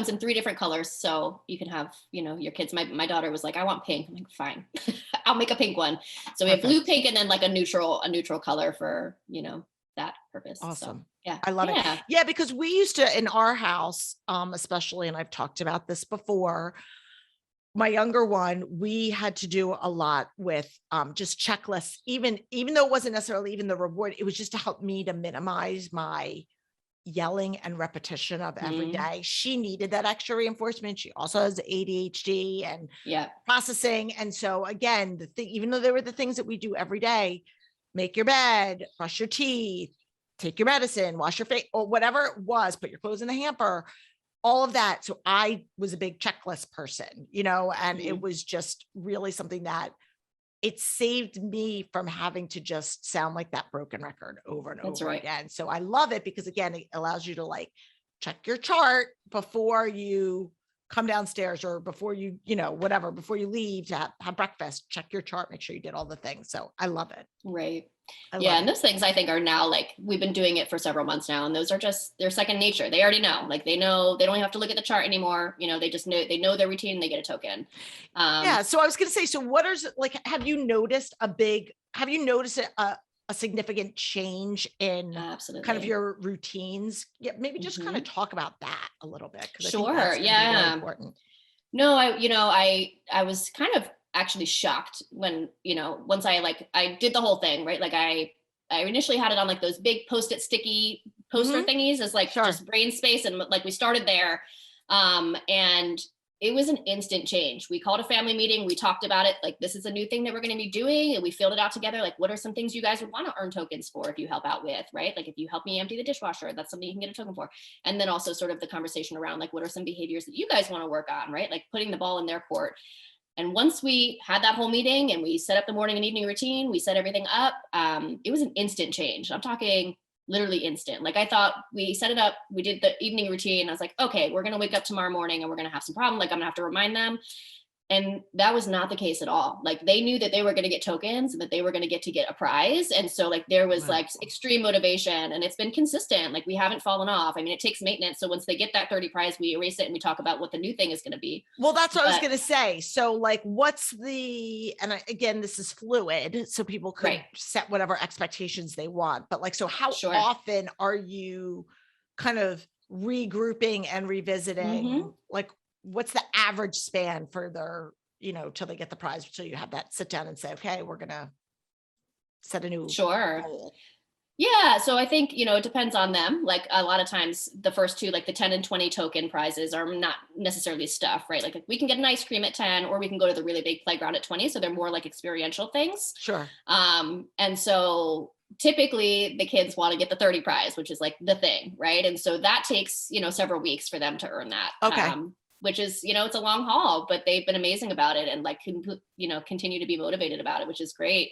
Speaker 3: in 3 different colors. So you can have, your kids. My daughter was like, I want pink. I'm like, fine, I'll make a pink one. So we have blue, pink, and then like a neutral color for, that purpose.
Speaker 2: Awesome.
Speaker 3: So, yeah.
Speaker 2: I love it. Yeah. Because we used to, in our house, especially, and I've talked about this before, my younger one, we had to do a lot with just checklists, even though it wasn't necessarily even the reward, it was just to help me to minimize my yelling and repetition of every day. She needed that extra reinforcement. She also has ADHD and processing. And so again, even though there were the things that we do every day, make your bed, brush your teeth, take your medicine, wash your face, or whatever it was, put your clothes in the hamper, all of that. So I was a big checklist person, and it was just really something that it saved me from having to just sound like that broken record over and over again. So I love it because, again, it allows you to like check your chart before you come downstairs or before you, whatever, before you leave to have breakfast, check your chart, make sure you did all the things. So I love it.
Speaker 3: Right. And those things I think are now, like, we've been doing it for several months now, and those are just, they're second nature. They already know, like, they know, they don't have to look at the chart anymore. They just know, they know their routine and they get a token.
Speaker 2: So I was going to say, so what is, like, have you noticed a significant change in kind of your routines? Yeah. Maybe just kind of talk about that a little bit.
Speaker 3: Sure.
Speaker 2: Really important.
Speaker 3: No, I was kind of actually shocked when, once I did the whole thing, right? Like I initially had it on like those big Post-it sticky poster thingies as like just brain space. And like we started there. And it was an instant change. We called a family meeting. We talked about it. Like, this is a new thing that we're going to be doing. And we filled it out together. Like, what are some things you guys would want to earn tokens for if you help out with, right? Like, if you help me empty the dishwasher, that's something you can get a token for. And then also sort of the conversation around like, what are some behaviors that you guys want to work on, right? Like putting the ball in their court. And once we had that whole meeting and we set up the morning and evening routine, we set everything up. It was an instant change. I'm talking literally instant. Like, I thought we set it up, we did the evening routine. I was like, okay, we're going to wake up tomorrow morning and we're going to have some problem. Like, I'm gonna have to remind them. And that was not the case at all. Like, they knew that they were going to get tokens and that they were going to get a prize. And so like, there was like extreme motivation, and it's been consistent. Like, we haven't fallen off. I mean, it takes maintenance. So once they get that 30 prize, we erase it and we talk about what the new thing is going to be.
Speaker 2: Well, that's what I was going to say. So like, again, this is fluid, so people could set whatever expectations they want, but like, so how often are you kind of regrouping and revisiting? Like, what's the average span for their, till they get the prize? So you have that sit down and say, okay, we're going to set a new goal.
Speaker 3: Yeah. So I think, it depends on them. Like, a lot of times the first two, like the 10 and 20 token prizes, are not necessarily stuff, right? Like, we can get an ice cream at 10, or we can go to the really big playground at 20. So they're more like experiential things.
Speaker 2: Sure.
Speaker 3: And so typically the kids want to get the 30 prize, which is like the thing, right? And so that takes, several weeks for them to earn that.
Speaker 2: Okay.
Speaker 3: Which is, it's a long haul, but they've been amazing about it, and like, continue to be motivated about it, which is great.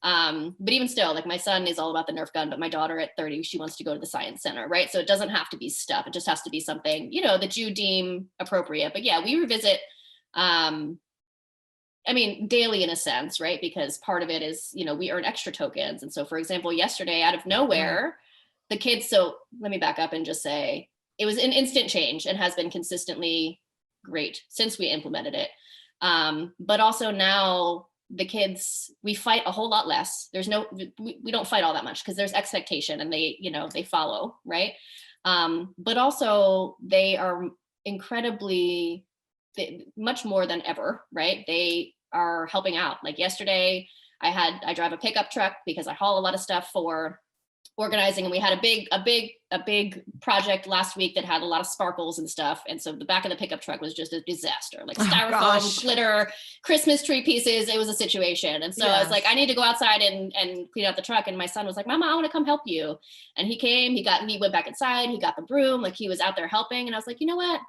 Speaker 3: But even still, like, my son is all about the Nerf gun, but my daughter at 30, she wants to go to the science center, right? So it doesn't have to be stuff. It just has to be something, that you deem appropriate. But yeah, we revisit, daily in a sense, right? Because part of it is, we earn extra tokens. And so, for example, yesterday, out of nowhere, the kids, so let me back up and just say, it was an instant change and has been consistently great since we implemented it. But also now the kids, we fight a whole lot less. We don't fight all that much because there's expectation, and they follow, right? But also they are incredibly, much more than ever, right? They are helping out. Like yesterday, I drive a pickup truck because I haul a lot of stuff for organizing, and we had a big project last week that had a lot of sparkles and stuff. And so the back of the pickup truck was just a disaster, like styrofoam, glitter, Christmas tree pieces. It was a situation. And so I was like, I need to go outside and clean out the truck. And my son was like, Mama, I want to come help you. And he came, he went back inside, he got the broom, like he was out there helping. And I was like, you know what?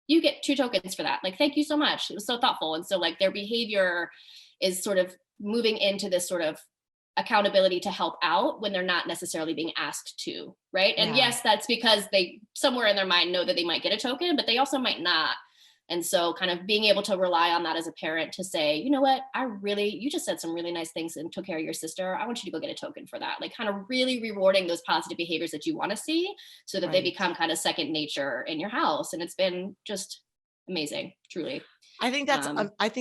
Speaker 3: You get 2 tokens for that. Like, thank you so much. It was so thoughtful. And so like their behavior is sort of moving into this sort of accountability to help out when they're not necessarily being asked to, right? And yes, that's because they somewhere in their mind know that they might get a token, but they also might not. And so kind of being able to rely on that as a parent to say, you know what, you just said some really nice things and took care of your sister. I want you to go get a token for that. Like kind of really rewarding those positive behaviors that you want to see so that they become kind of second nature in your house. And it's been just amazing, truly.
Speaker 2: I think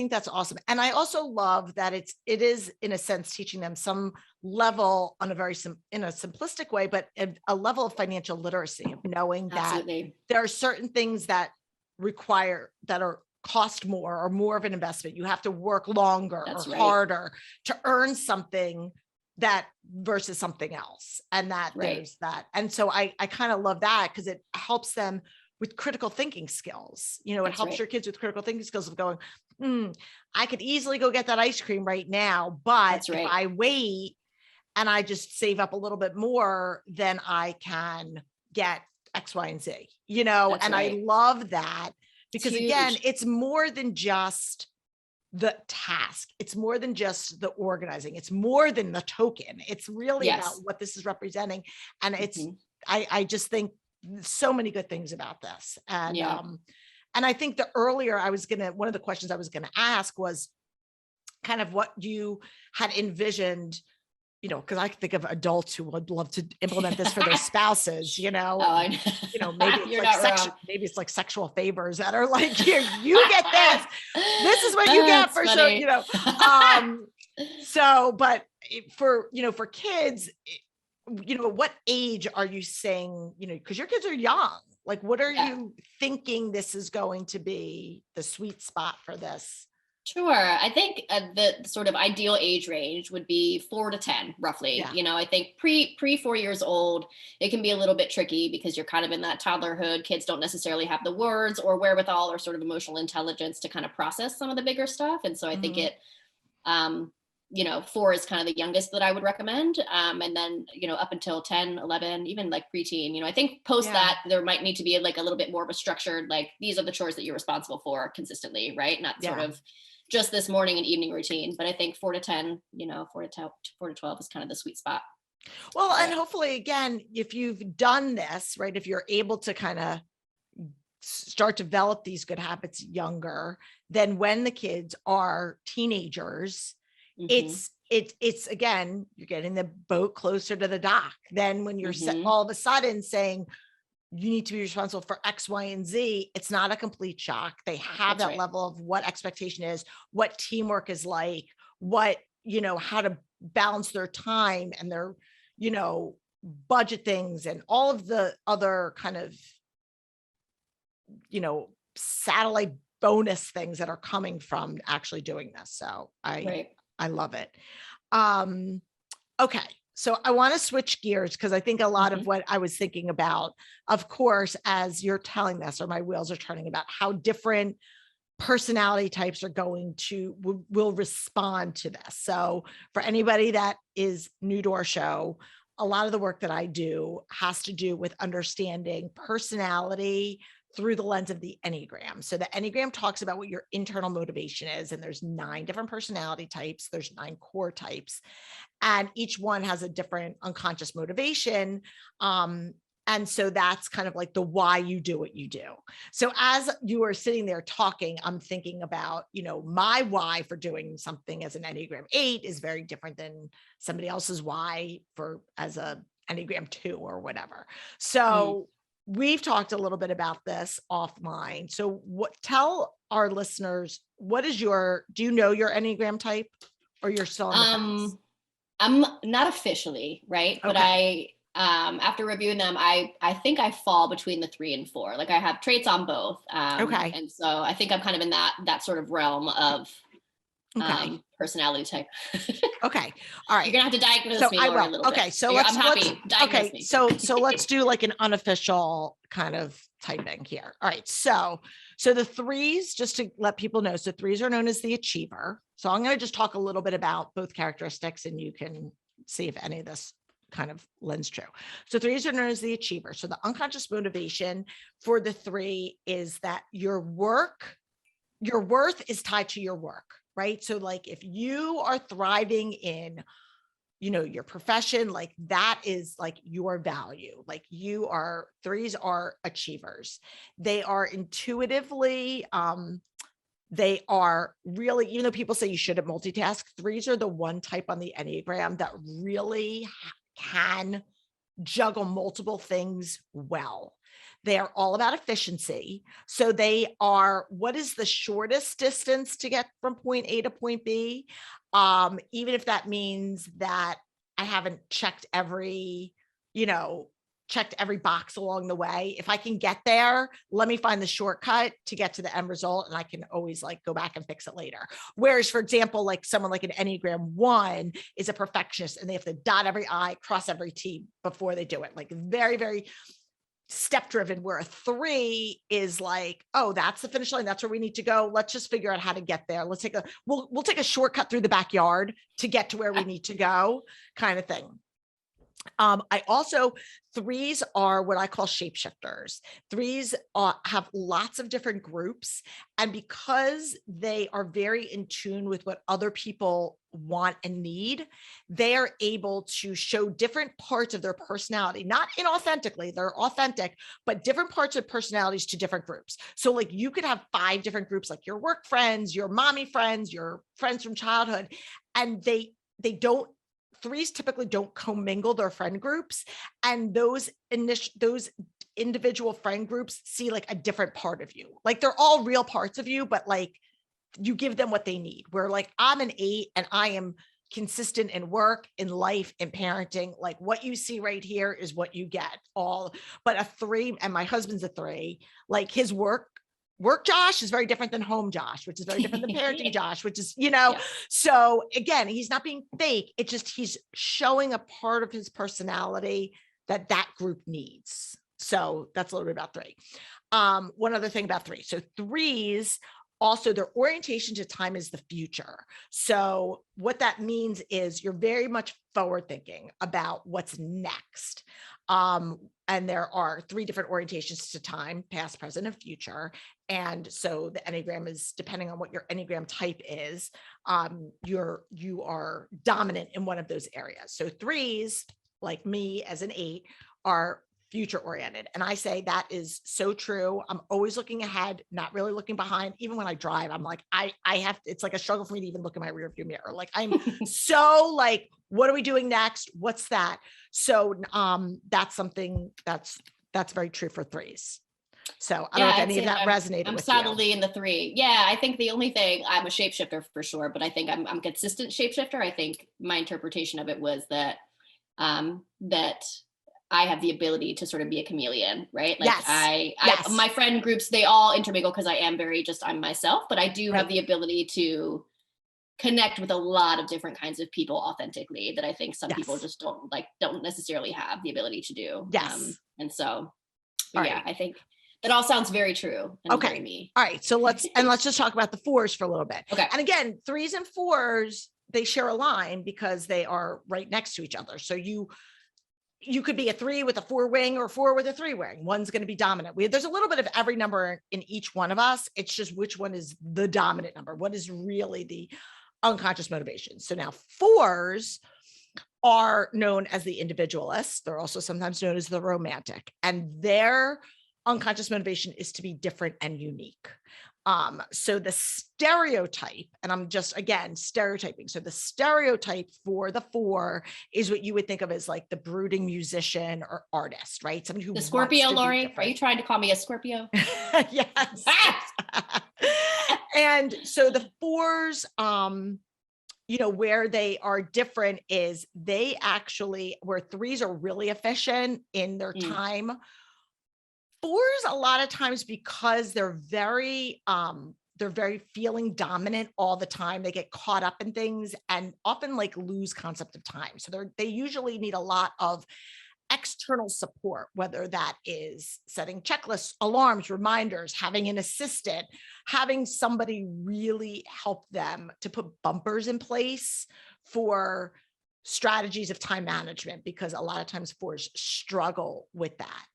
Speaker 2: that's awesome. And I also love that it is in a sense teaching them some level on in a simplistic way, but a level of financial literacy of knowing that there are certain things that cost more or more of an investment. You have to work longer or harder to earn something that versus something else. And that there's that. And so I kind of love that because it helps them with critical thinking skills. You know, it helps your kids with critical thinking skills of going, I could easily go get that ice cream right now, but if I wait and I just save up a little bit more, then I can get X, Y, and Z, you know, I love that because again, it's more than just the task. It's more than just the organizing. It's more than the token. It's really about what this is representing. And it's, I just think so many good things about this. And I think one of the questions I was going to ask was kind of what you had envisioned, you know, because I can think of adults who would love to implement this for their spouses, you know, you know, maybe it's like sexual favors that are like, here, you get this. This is what you get for sure, you know. But for kids, you know, what age are you saying, you know, because your kids are young, like, what are you thinking this is going to be the sweet spot for this?
Speaker 3: Sure. I think the sort of ideal age range would be 4 to 10, roughly. Yeah. You know, I think pre 4 years old, it can be a little bit tricky because you're kind of in that toddlerhood. Kids don't necessarily have the words or wherewithal or sort of emotional intelligence to kind of process some of the bigger stuff. And so I think it, you know, 4 is kind of the youngest that I would recommend. And then, you know, up until 10, 11, even like preteen, you know, I think post that there might need to be like a little bit more of a structured, like, these are the chores that you're responsible for consistently, right? Not sort of just this morning and evening routine. But I think 4 to 10, you know, 4 to 12 is kind of the sweet spot.
Speaker 2: Well, and hopefully, again, if you've done this, right, if you're able to kind of start to develop these good habits younger, then when the kids are teenagers, it's again, you're getting the boat closer to the dock. Then when you're all of a sudden saying you need to be responsible for X, Y, and Z, it's not a complete shock. They have that level of what expectation is, what teamwork is like, what, you know, how to balance their time and their, you know, budget things and all of the other kind of, you know, satellite bonus things that are coming from actually doing this. So I love it. Okay. So I want to switch gears because I think a lot of what I was thinking about, of course, as you're telling this, or my wheels are turning about how different personality types are will respond to this. So for anybody that is new to our show, a lot of the work that I do has to do with understanding personality through the lens of the Enneagram. So the Enneagram talks about what your internal motivation is, and there's 9 different personality types. There's 9 core types, and each one has a different unconscious motivation. And so that's kind of like the why you do what you do. So as you are sitting there talking, I'm thinking about, you know, my why for doing something as an Enneagram 8 is very different than somebody else's why as a Enneagram 2 or whatever. So we've talked a little bit about this offline. So tell our listeners, do you know your Enneagram type, or you're still in the fence?
Speaker 3: I'm not officially, right? But after reviewing them, I think I fall between the 3 and 4. Like, I have traits on both. And so I think I'm kind of in that sort of realm of
Speaker 2: Okay.
Speaker 3: Personality type.
Speaker 2: Okay. All right.
Speaker 3: You're gonna have to diagnose
Speaker 2: So
Speaker 3: me,
Speaker 2: I
Speaker 3: Lori, a
Speaker 2: will.
Speaker 3: little
Speaker 2: Okay.
Speaker 3: bit.
Speaker 2: So let's,
Speaker 3: I'm happy. Diagnose
Speaker 2: okay.
Speaker 3: me.
Speaker 2: So let's do like an unofficial kind of typing here. All right. So the threes, just to let people know, so threes are known as the achiever. So I'm going to just talk a little bit about both characteristics and you can see if any of this kind of lends true. So threes are known as the achiever. So the unconscious motivation for the three is that your worth is tied to your work, right? So like if you are thriving in, your profession, like that is like your value. Like threes are achievers. They are intuitively, they are really, even though people say you shouldn't multitask, threes are the one type on the Enneagram that really can juggle multiple things well. They are all about efficiency. So they are, what is the shortest distance to get from point A to point B? Even if that means that I haven't checked every box along the way. If I can get there, let me find the shortcut to get to the end result. And I can always like go back and fix it later. Whereas, for example, like someone like an Enneagram 1 is a perfectionist and they have to dot every I, cross every T before they do it. Like very, very step driven, where a 3 is like, oh, that's the finish line. That's where we need to go. Let's just figure out how to get there. We'll take a shortcut through the backyard to get to where we need to go, kind of thing. I also, threes are what I call shapeshifters. Threes have lots of different groups. And because they are very in tune with what other people want and need, they are able to show different parts of their personality, not inauthentically, they're authentic, but different parts of personalities to different groups. So like you could have 5 different groups, like your work friends, your mommy friends, your friends from childhood, and they don't, threes typically don't commingle their friend groups, and those individual friend groups see like a different part of you. Like they're all real parts of you, but like you give them what they need. Where like I'm an 8 and I am consistent in work, in life, in parenting. Like what you see right here is what you get all. But a 3, and my husband's a 3, like his work Josh is very different than home Josh, which is very different than parenting Josh, which is, yeah. So again, he's not being fake. It's just, he's showing a part of his personality that group needs. So that's a little bit about 3. One other thing about 3. So threes, also their orientation to time is the future. So what that means is you're very much forward thinking about what's next. And there are 3 different orientations to time: past, present, and future. And so the Enneagram is, depending on what your Enneagram type is, you are dominant in one of those areas. So threes, like me as an 8, are future oriented. And I say that is so true. I'm always looking ahead, not really looking behind. Even when I drive, I'm like, I have, it's like a struggle for me to even look in my rearview mirror. Like I'm so like, what are we doing next? What's that? So that's something that's very true for threes. So I don't know if any of that resonated with you.
Speaker 3: I'm solidly in the 3. Yeah, I think the only thing, I'm a shapeshifter for sure, but I think I'm a consistent shapeshifter. I think my interpretation of it was that that I have the ability to sort of be a chameleon, right? Like
Speaker 2: yes.
Speaker 3: My friend groups, they all intermingle because I am very just, I'm myself, but I do have the ability to connect with a lot of different kinds of people authentically that I think some people just don't necessarily have the ability to do.
Speaker 2: Yes.
Speaker 3: And so, I think that all sounds very true. And very me.
Speaker 2: All right. So let's just talk about the 4s for a little bit.
Speaker 3: Okay.
Speaker 2: And again, 3s and 4s, they share a line because they are right next to each other. So you could be a 3 with a 4 wing or 4 with a 3 wing. One's going to be dominant. There's a little bit of every number in each one of us. It's just which one is the dominant number. What is really the unconscious motivation? So now 4s are known as the individualists. They're also sometimes known as the romantic, and their unconscious motivation is to be different and unique. So the stereotype, and I'm just, again, stereotyping. So the stereotype for the 4 is what you would think of as like the brooding musician or artist, right? Somebody who, the
Speaker 3: Scorpio, Lori, are you trying to call me a Scorpio?
Speaker 2: Yes. And so the 4s, where they are different is they actually, where 3s are really efficient in their time, 4s a lot of times, because they're very they're very feeling dominant all the time. They get caught up in things and often like lose concept of time. So they usually need a lot of external support, whether that is setting checklists, alarms, reminders, having an assistant, having somebody really help them to put bumpers in place for strategies of time management, because a lot of times fours struggle with that.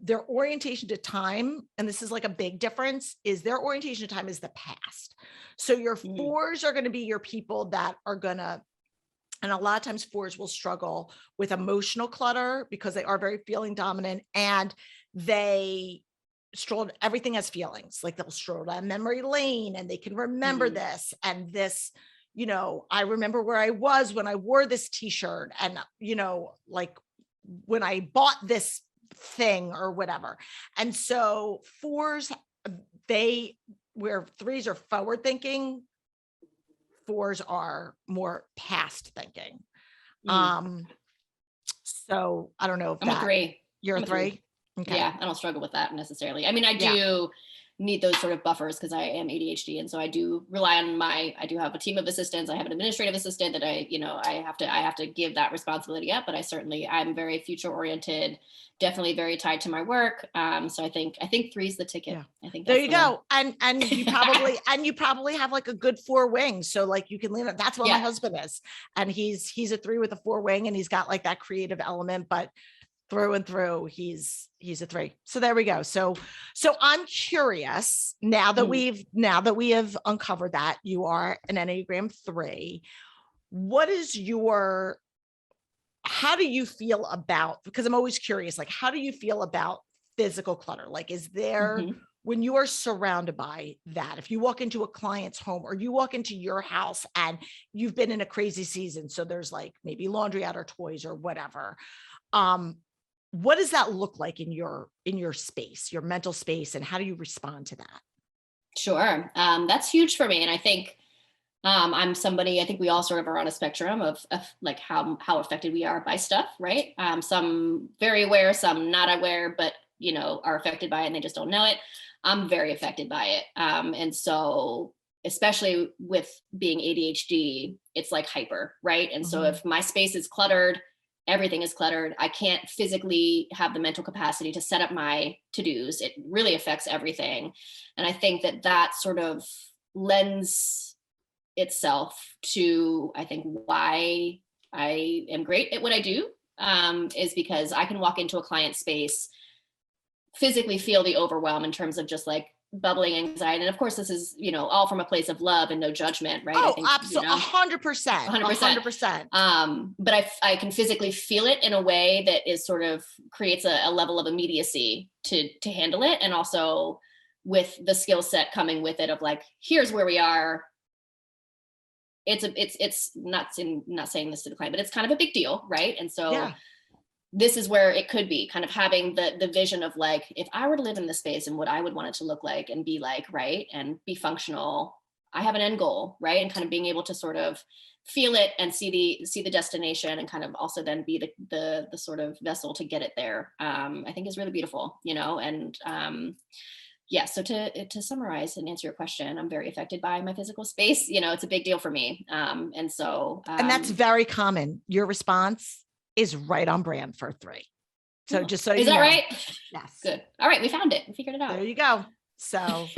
Speaker 2: Their orientation to time, and this is like a big difference, is their orientation to time is the past. So your fours are going to be your people that are going to, and a lot of times fours will struggle with emotional clutter because they are very feeling dominant, and they stroll, everything has feelings. Like they'll stroll down memory lane and they can remember this and this, you know, I remember where I was when I wore this t-shirt, and, you know, like when I bought this thing or whatever. And so fours, where threes are forward thinking, fours are more past thinking. So I don't know if
Speaker 3: I'm a three.
Speaker 2: You're a three? Okay.
Speaker 3: Yeah, I don't struggle with that necessarily. I mean, I do need those sort of buffers because I am ADHD. And so I do rely on I do have a team of assistants. I have an administrative assistant that I have to give that responsibility up, but I'm very future oriented, definitely very tied to my work. So I think three's the ticket. Yeah. I think
Speaker 2: there you go. And you probably have like a good four wing. So like you can lean on, that's what my husband is. And he's a three with a four wing, and he's got like that creative element, but through and through, he's a three. So there we go. So I'm curious now that we have uncovered that you are an Enneagram 3. How do you feel about, because I'm always curious, like, how do you feel about physical clutter? Like, is there, when you are surrounded by that, if you walk into a client's home or you walk into your house and you've been in a crazy season, so there's like maybe laundry out or toys or whatever, what does that look like in your space, your mental space, and how do you respond to that?
Speaker 3: Sure. That's huge for me. And I think I'm somebody, I think we all sort of are on a spectrum of like how affected we are by stuff, right? Some very aware, some not aware, but are affected by it and they just don't know it. I'm very affected by it. And so especially with being ADHD, it's like hyper, right? And so if my space is cluttered, everything is cluttered, I can't physically have the mental capacity to set up my to-dos. It really affects everything. And I think that sort of lends itself to, I think, why I am great at what I do, is because I can walk into a client space, physically feel the overwhelm in terms of just like bubbling anxiety. And of course, this is, all from a place of love and no judgment, right?
Speaker 2: Oh, I think, absolutely. 100%.
Speaker 3: But I can physically feel it in a way that is sort of creates a level of immediacy to handle it. And also with the skill set coming with it of like, here's where we are. It's not saying this to the client, but it's kind of a big deal, right? And so this is where it could be kind of having the vision of like, if I were to live in this space and what I would want it to look like and be like, right, and be functional, I have an end goal, right? And kind of being able to sort of feel it and see the destination and kind of also then be the sort of vessel to get it there, I think is really beautiful, and so to summarize and answer your question, I'm very affected by my physical space. It's a big deal for me. And so
Speaker 2: and that's very common. Your response is right on brand for 3. So just so
Speaker 3: is that right?
Speaker 2: Yes.
Speaker 3: Good. All right. We found it. We figured it out.
Speaker 2: There you go. So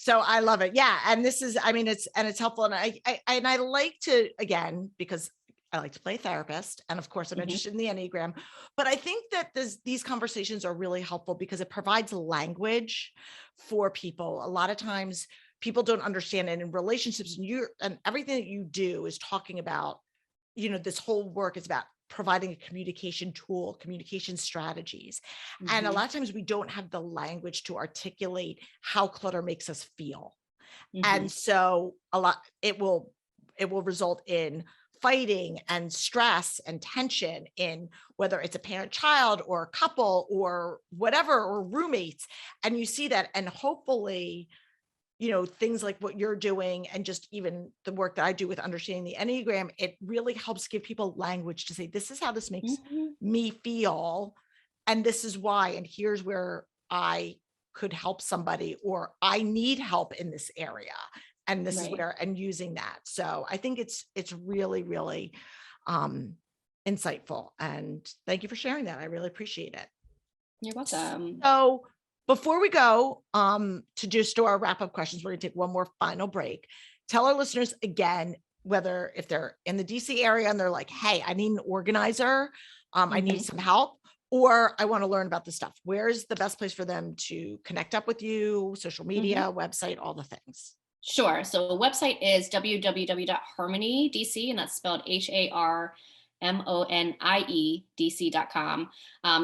Speaker 2: I love it. Yeah. And this is, I mean, it's helpful. And I like to, again, because I like to play therapist. And of course I'm interested in the Enneagram, but I think that these conversations are really helpful because it provides language for people. A lot of times people don't understand it in relationships, and everything that you do is talking about, this whole work is about providing a communication tool, communication strategies. And a lot of times we don't have the language to articulate how clutter makes us feel. And so it will result in fighting and stress and tension in whether it's a parent-child or a couple or whatever, or roommates. And you see that, and hopefully, things like what you're doing and just even the work that I do with understanding the Enneagram, it really helps give people language to say, this is how this makes me feel. And this is why, and here's where I could help somebody, or I need help in this area. And this is
Speaker 3: Right.
Speaker 2: where, and using that. So I think it's really, really insightful. And thank you for sharing that. I really appreciate it.
Speaker 3: You're welcome.
Speaker 2: So before we go to just do our wrap-up questions, we're gonna take one more final break. Tell our listeners again, whether if they're in the DC area and they're like, hey, I need an organizer, I need some help, or I want to learn about this stuff. Where's the best place for them to connect up with you? Social media, website, all the things.
Speaker 3: Sure. So the website is www.harmoniedc, and that's spelled HARMONIEDC.com.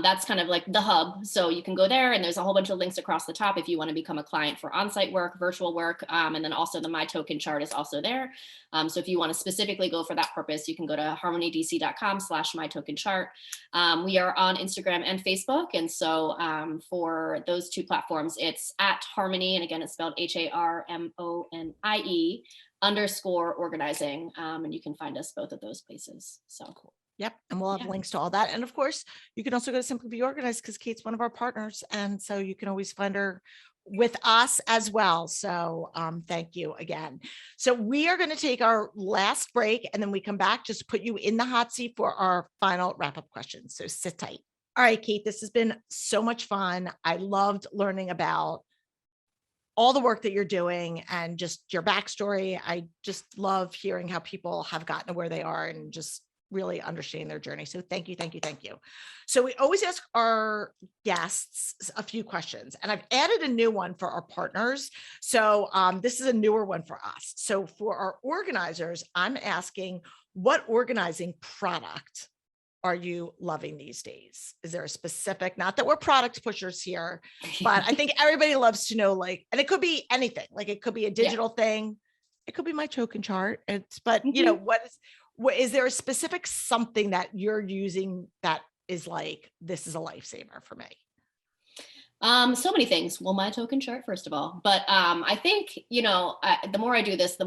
Speaker 3: That's kind of like the hub. So you can go there, and there's a whole bunch of links across the top if you want to become a client for on-site work, virtual work. And then also the My Token chart is also there. So if you want to specifically go for that purpose, you can go to harmoniedc.com/mytokenchart. We are on Instagram and Facebook. And so for those two platforms, it's at Harmonie. And again, it's spelled HARMONIE_organizing. And you can find us both of those places. So cool.
Speaker 2: Yep. And we'll have links to all that. And of course, you can also go to Simply Be Organized because Kate's one of our partners. And so you can always find her with us as well. So thank you again. So we are going to take our last break, and then we come back, just put you in the hot seat for our final wrap-up questions. So sit tight. All right, Kate, this has been so much fun. I loved learning about all the work that you're doing and just your backstory. I just love hearing how people have gotten to where they are and just really understanding their journey. So thank you, thank you, thank you. So we always ask our guests a few questions, and I've added a new one for our partners. So this is a newer one for us. So for our organizers, I'm asking, what organizing product are you loving these days? Is there a specific, not that we're product pushers here, but I think everybody loves to know, like, and it could be anything, like it could be a digital thing. It could be my token chart. But you know, what is there a specific something that you're using that is like, this is a lifesaver for me?
Speaker 3: So many things. Well, my token chart, first of all, but I think, you know, the more I do this, the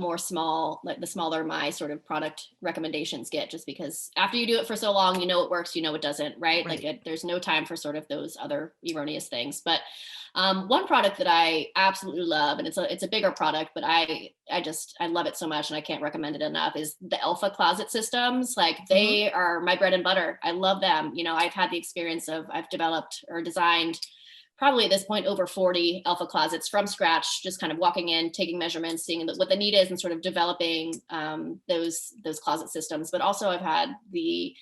Speaker 3: smaller my sort of product recommendations get, just because after you do it for so long, you know, it works, you know, it doesn't, right? Like there's no time for sort of those other erroneous things. But one product that I absolutely love, and it's a bigger product, but I love it so much and I can't recommend it enough, is the Alpha closet systems. Like they are my bread and butter. I love them. You know, I've had the experience I've developed or designed probably at this point over 40 Alpha closets from scratch, just kind of walking in, taking measurements, seeing what the need is, and sort of developing those closet systems. But also I've had the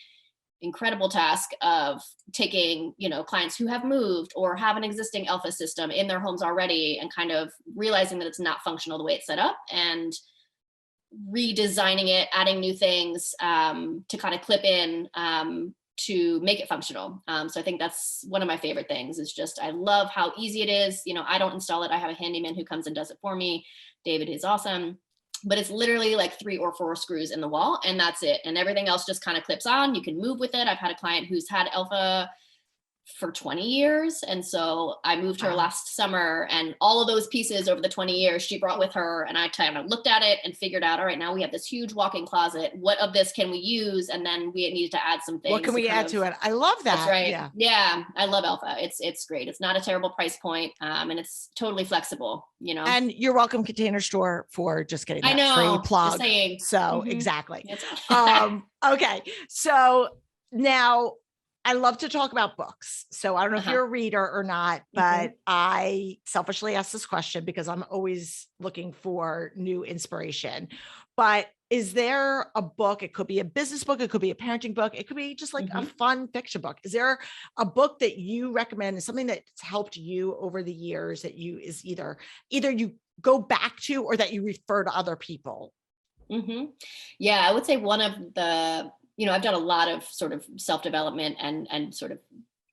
Speaker 3: incredible task of taking, you know, clients who have moved or have an existing Alpha system in their homes already, and kind of realizing that it's not functional the way it's set up, and redesigning it, adding new things to kind of clip in to make it functional. So I think that's one of my favorite things, is just, I love how easy it is. You know, I don't install it. I have a handyman who comes and does it for me. David is awesome, but it's literally like 3 or 4 screws in the wall, and that's it. And everything else just kind of clips on. You can move with it. I've had a client who's had Alpha for 20 years. And so I moved her last summer, and all of those pieces over the 20 years she brought with her. And I kind of looked at it and figured out, all right, now we have this huge walk-in closet. What of this can we use? And then we needed to add some things.
Speaker 2: What can we add to it? I love that.
Speaker 3: That's right. Yeah. I love Alpha. It's great. It's not a terrible price point. And it's totally flexible, you know.
Speaker 2: And you're welcome, Container Store, for just getting that free plug. So exactly. Okay. So now, I love to talk about books. So I don't know if you're a reader or not, but I selfishly ask this question because I'm always looking for new inspiration. But is there a book? It could be a business book. It could be a parenting book. It could be just like a fun fiction book. Is there a book that you recommend, something that's helped you over the years that you is either you go back to or that you refer to other people?
Speaker 3: Yeah, I would say one of the, you know, I've done a lot of sort of self-development and sort of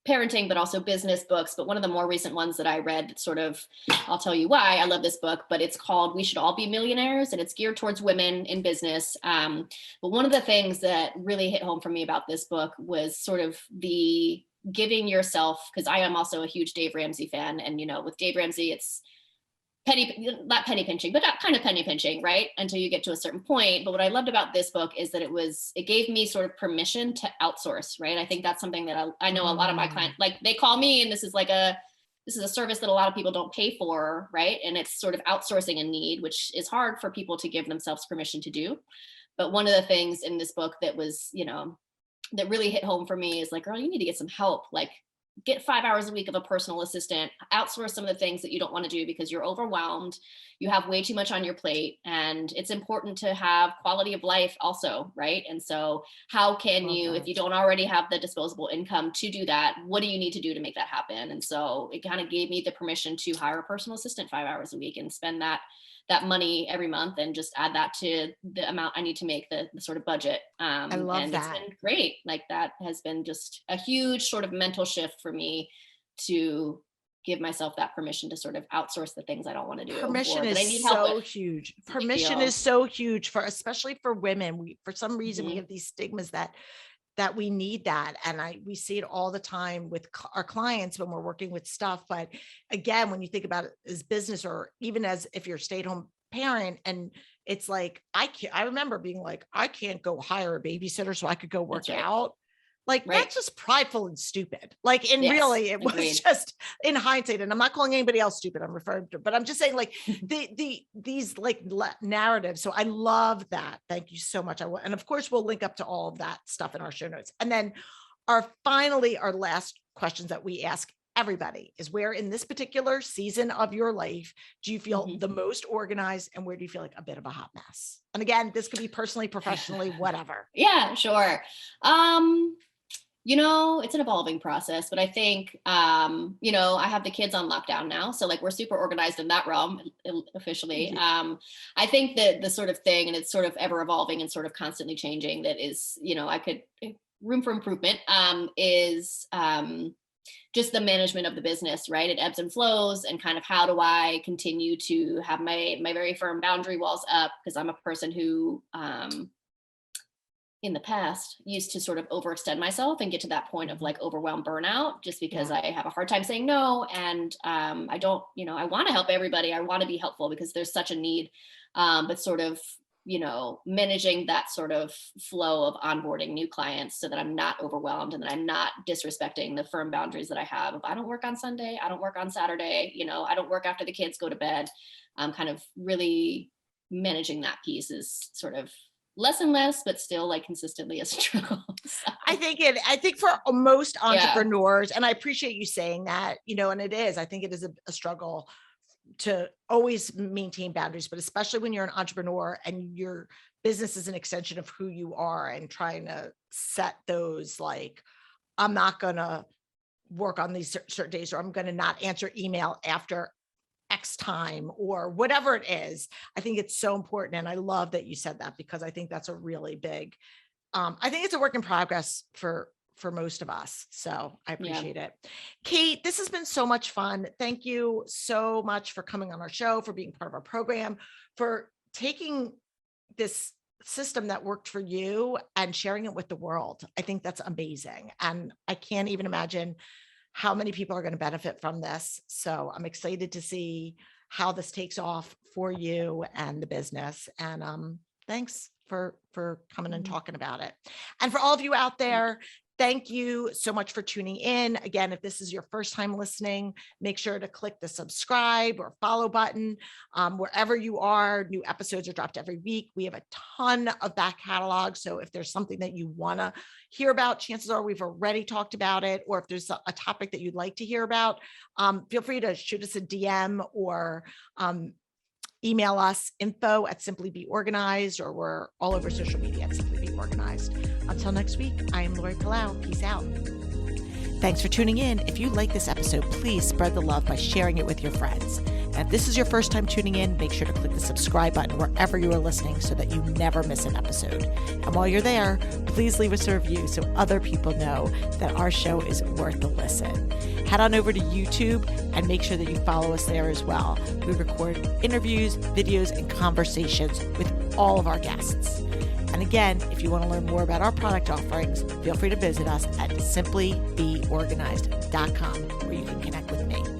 Speaker 3: parenting, but also business books. But one of the more recent ones that I read, sort of, I'll tell you why I love this book, but it's called We Should All Be Millionaires, and it's geared towards women in business. But one of the things that really hit home for me about this book was sort of the giving yourself, because I am also a huge Dave Ramsey fan. And, you know, with Dave Ramsey, it's not penny pinching, but kind of penny pinching, right? Until you get to a certain point. But what I loved about this book is that it gave me sort of permission to outsource, right? I think that's something that I know a lot of my clients, like they call me and this is like this is a service that a lot of people don't pay for, right? And it's sort of outsourcing a need, which is hard for people to give themselves permission to do. But one of the things in this book that was, that really hit home for me is like, girl, you need to get some help. Like, get 5 hours a week of a personal assistant, outsource some of the things that you don't want to do because you're overwhelmed. You have way too much on your plate, and it's important to have quality of life also, right? And so how can you, if you don't already have the disposable income to do that, what do you need to do to make that happen? And so it kind of gave me the permission to hire a personal assistant 5 hours a week and spend that money every month and just add that to the amount I need to make the sort of budget.
Speaker 2: I love
Speaker 3: and
Speaker 2: that.
Speaker 3: It's been great. Like, that has been just a huge sort of mental shift for me to give myself that permission to sort of outsource the things I don't want to do.
Speaker 2: Permission is so huge. Permission is so huge especially for women. For some reason, we have these stigmas that we need that. And we see it all the time with our clients when we're working with stuff. But again, when you think about it as business, or even as if you're a stay-at-home parent, and it's like, I remember being like, I can't go hire a babysitter so I could go work out. Like, that's just prideful and stupid. Like, and really it was just in hindsight, and I'm not calling anybody else stupid, I'm referring to, but I'm just saying, like, these like narratives. So I love that. Thank you so much. And of course we'll link up to all of that stuff in our show notes. And then our last questions that we ask everybody is, where in this particular season of your life do you feel the most organized, and where do you feel like a bit of a hot mess? And again, this could be personally, professionally, whatever.
Speaker 3: Yeah, sure. It's an evolving process, but I think, I have the kids on lockdown now. So like, we're super organized in that realm officially. I think that the sort of thing, and it's sort of ever evolving and sort of constantly changing, that is, room for improvement, is just the management of the business, right? It ebbs and flows, and kind of how do I continue to have my very firm boundary walls up? Because I'm a person who, in the past, used to sort of overextend myself and get to that point of like overwhelmed burnout, just because I have a hard time saying no. And I don't, I want to help everybody. I want to be helpful because there's such a need, but sort of, managing that sort of flow of onboarding new clients so that I'm not overwhelmed and that I'm not disrespecting the firm boundaries that I have. If I don't work on Sunday, I don't work on Saturday, I don't work after the kids go to bed. Kind of really managing that piece is sort of less and less, but still like consistently a struggle. So.
Speaker 2: I think for most entrepreneurs, and I appreciate you saying that, and it is, I think it is a struggle to always maintain boundaries, but especially when you're an entrepreneur and your business is an extension of who you are, and trying to set those, like, I'm not going to work on these certain days, or I'm going to not answer email after X time, or whatever it is. I think it's so important. And I love that you said that, because I think that's a really big, I think it's a work in progress for most of us. So I appreciate it. Kait, this has been so much fun. Thank you so much for coming on our show, for being part of our program, for taking this system that worked for you and sharing it with the world. I think that's amazing. And I can't even imagine how many people are going to benefit from this. So I'm excited to see how this takes off for you and the business. And thanks for coming and talking about it. And for all of you out there, thank you so much for tuning in. Again, if this is your first time listening, make sure to click the subscribe or follow button wherever you are. New episodes are dropped every week. We have a ton of back catalog. So if there's something that you want to hear about, chances are we've already talked about it. Or if there's a topic that you'd like to hear about, feel free to shoot us a DM or email us info@simplybeorganized, or we're all over social media at Simply Be Organized. Until next week, I am Lori Palau. Peace out. Thanks for tuning in. If you like this episode, please spread the love by sharing it with your friends. And if this is your first time tuning in, make sure to click the subscribe button wherever you are listening so that you never miss an episode. And while you're there, please leave us a review so other people know that our show is worth the listen. Head on over to YouTube and make sure that you follow us there as well. We record interviews, videos, and conversations with all of our guests. And again, if you want to learn more about our product offerings, feel free to visit us at simplybeorganized.com, where you can connect with me.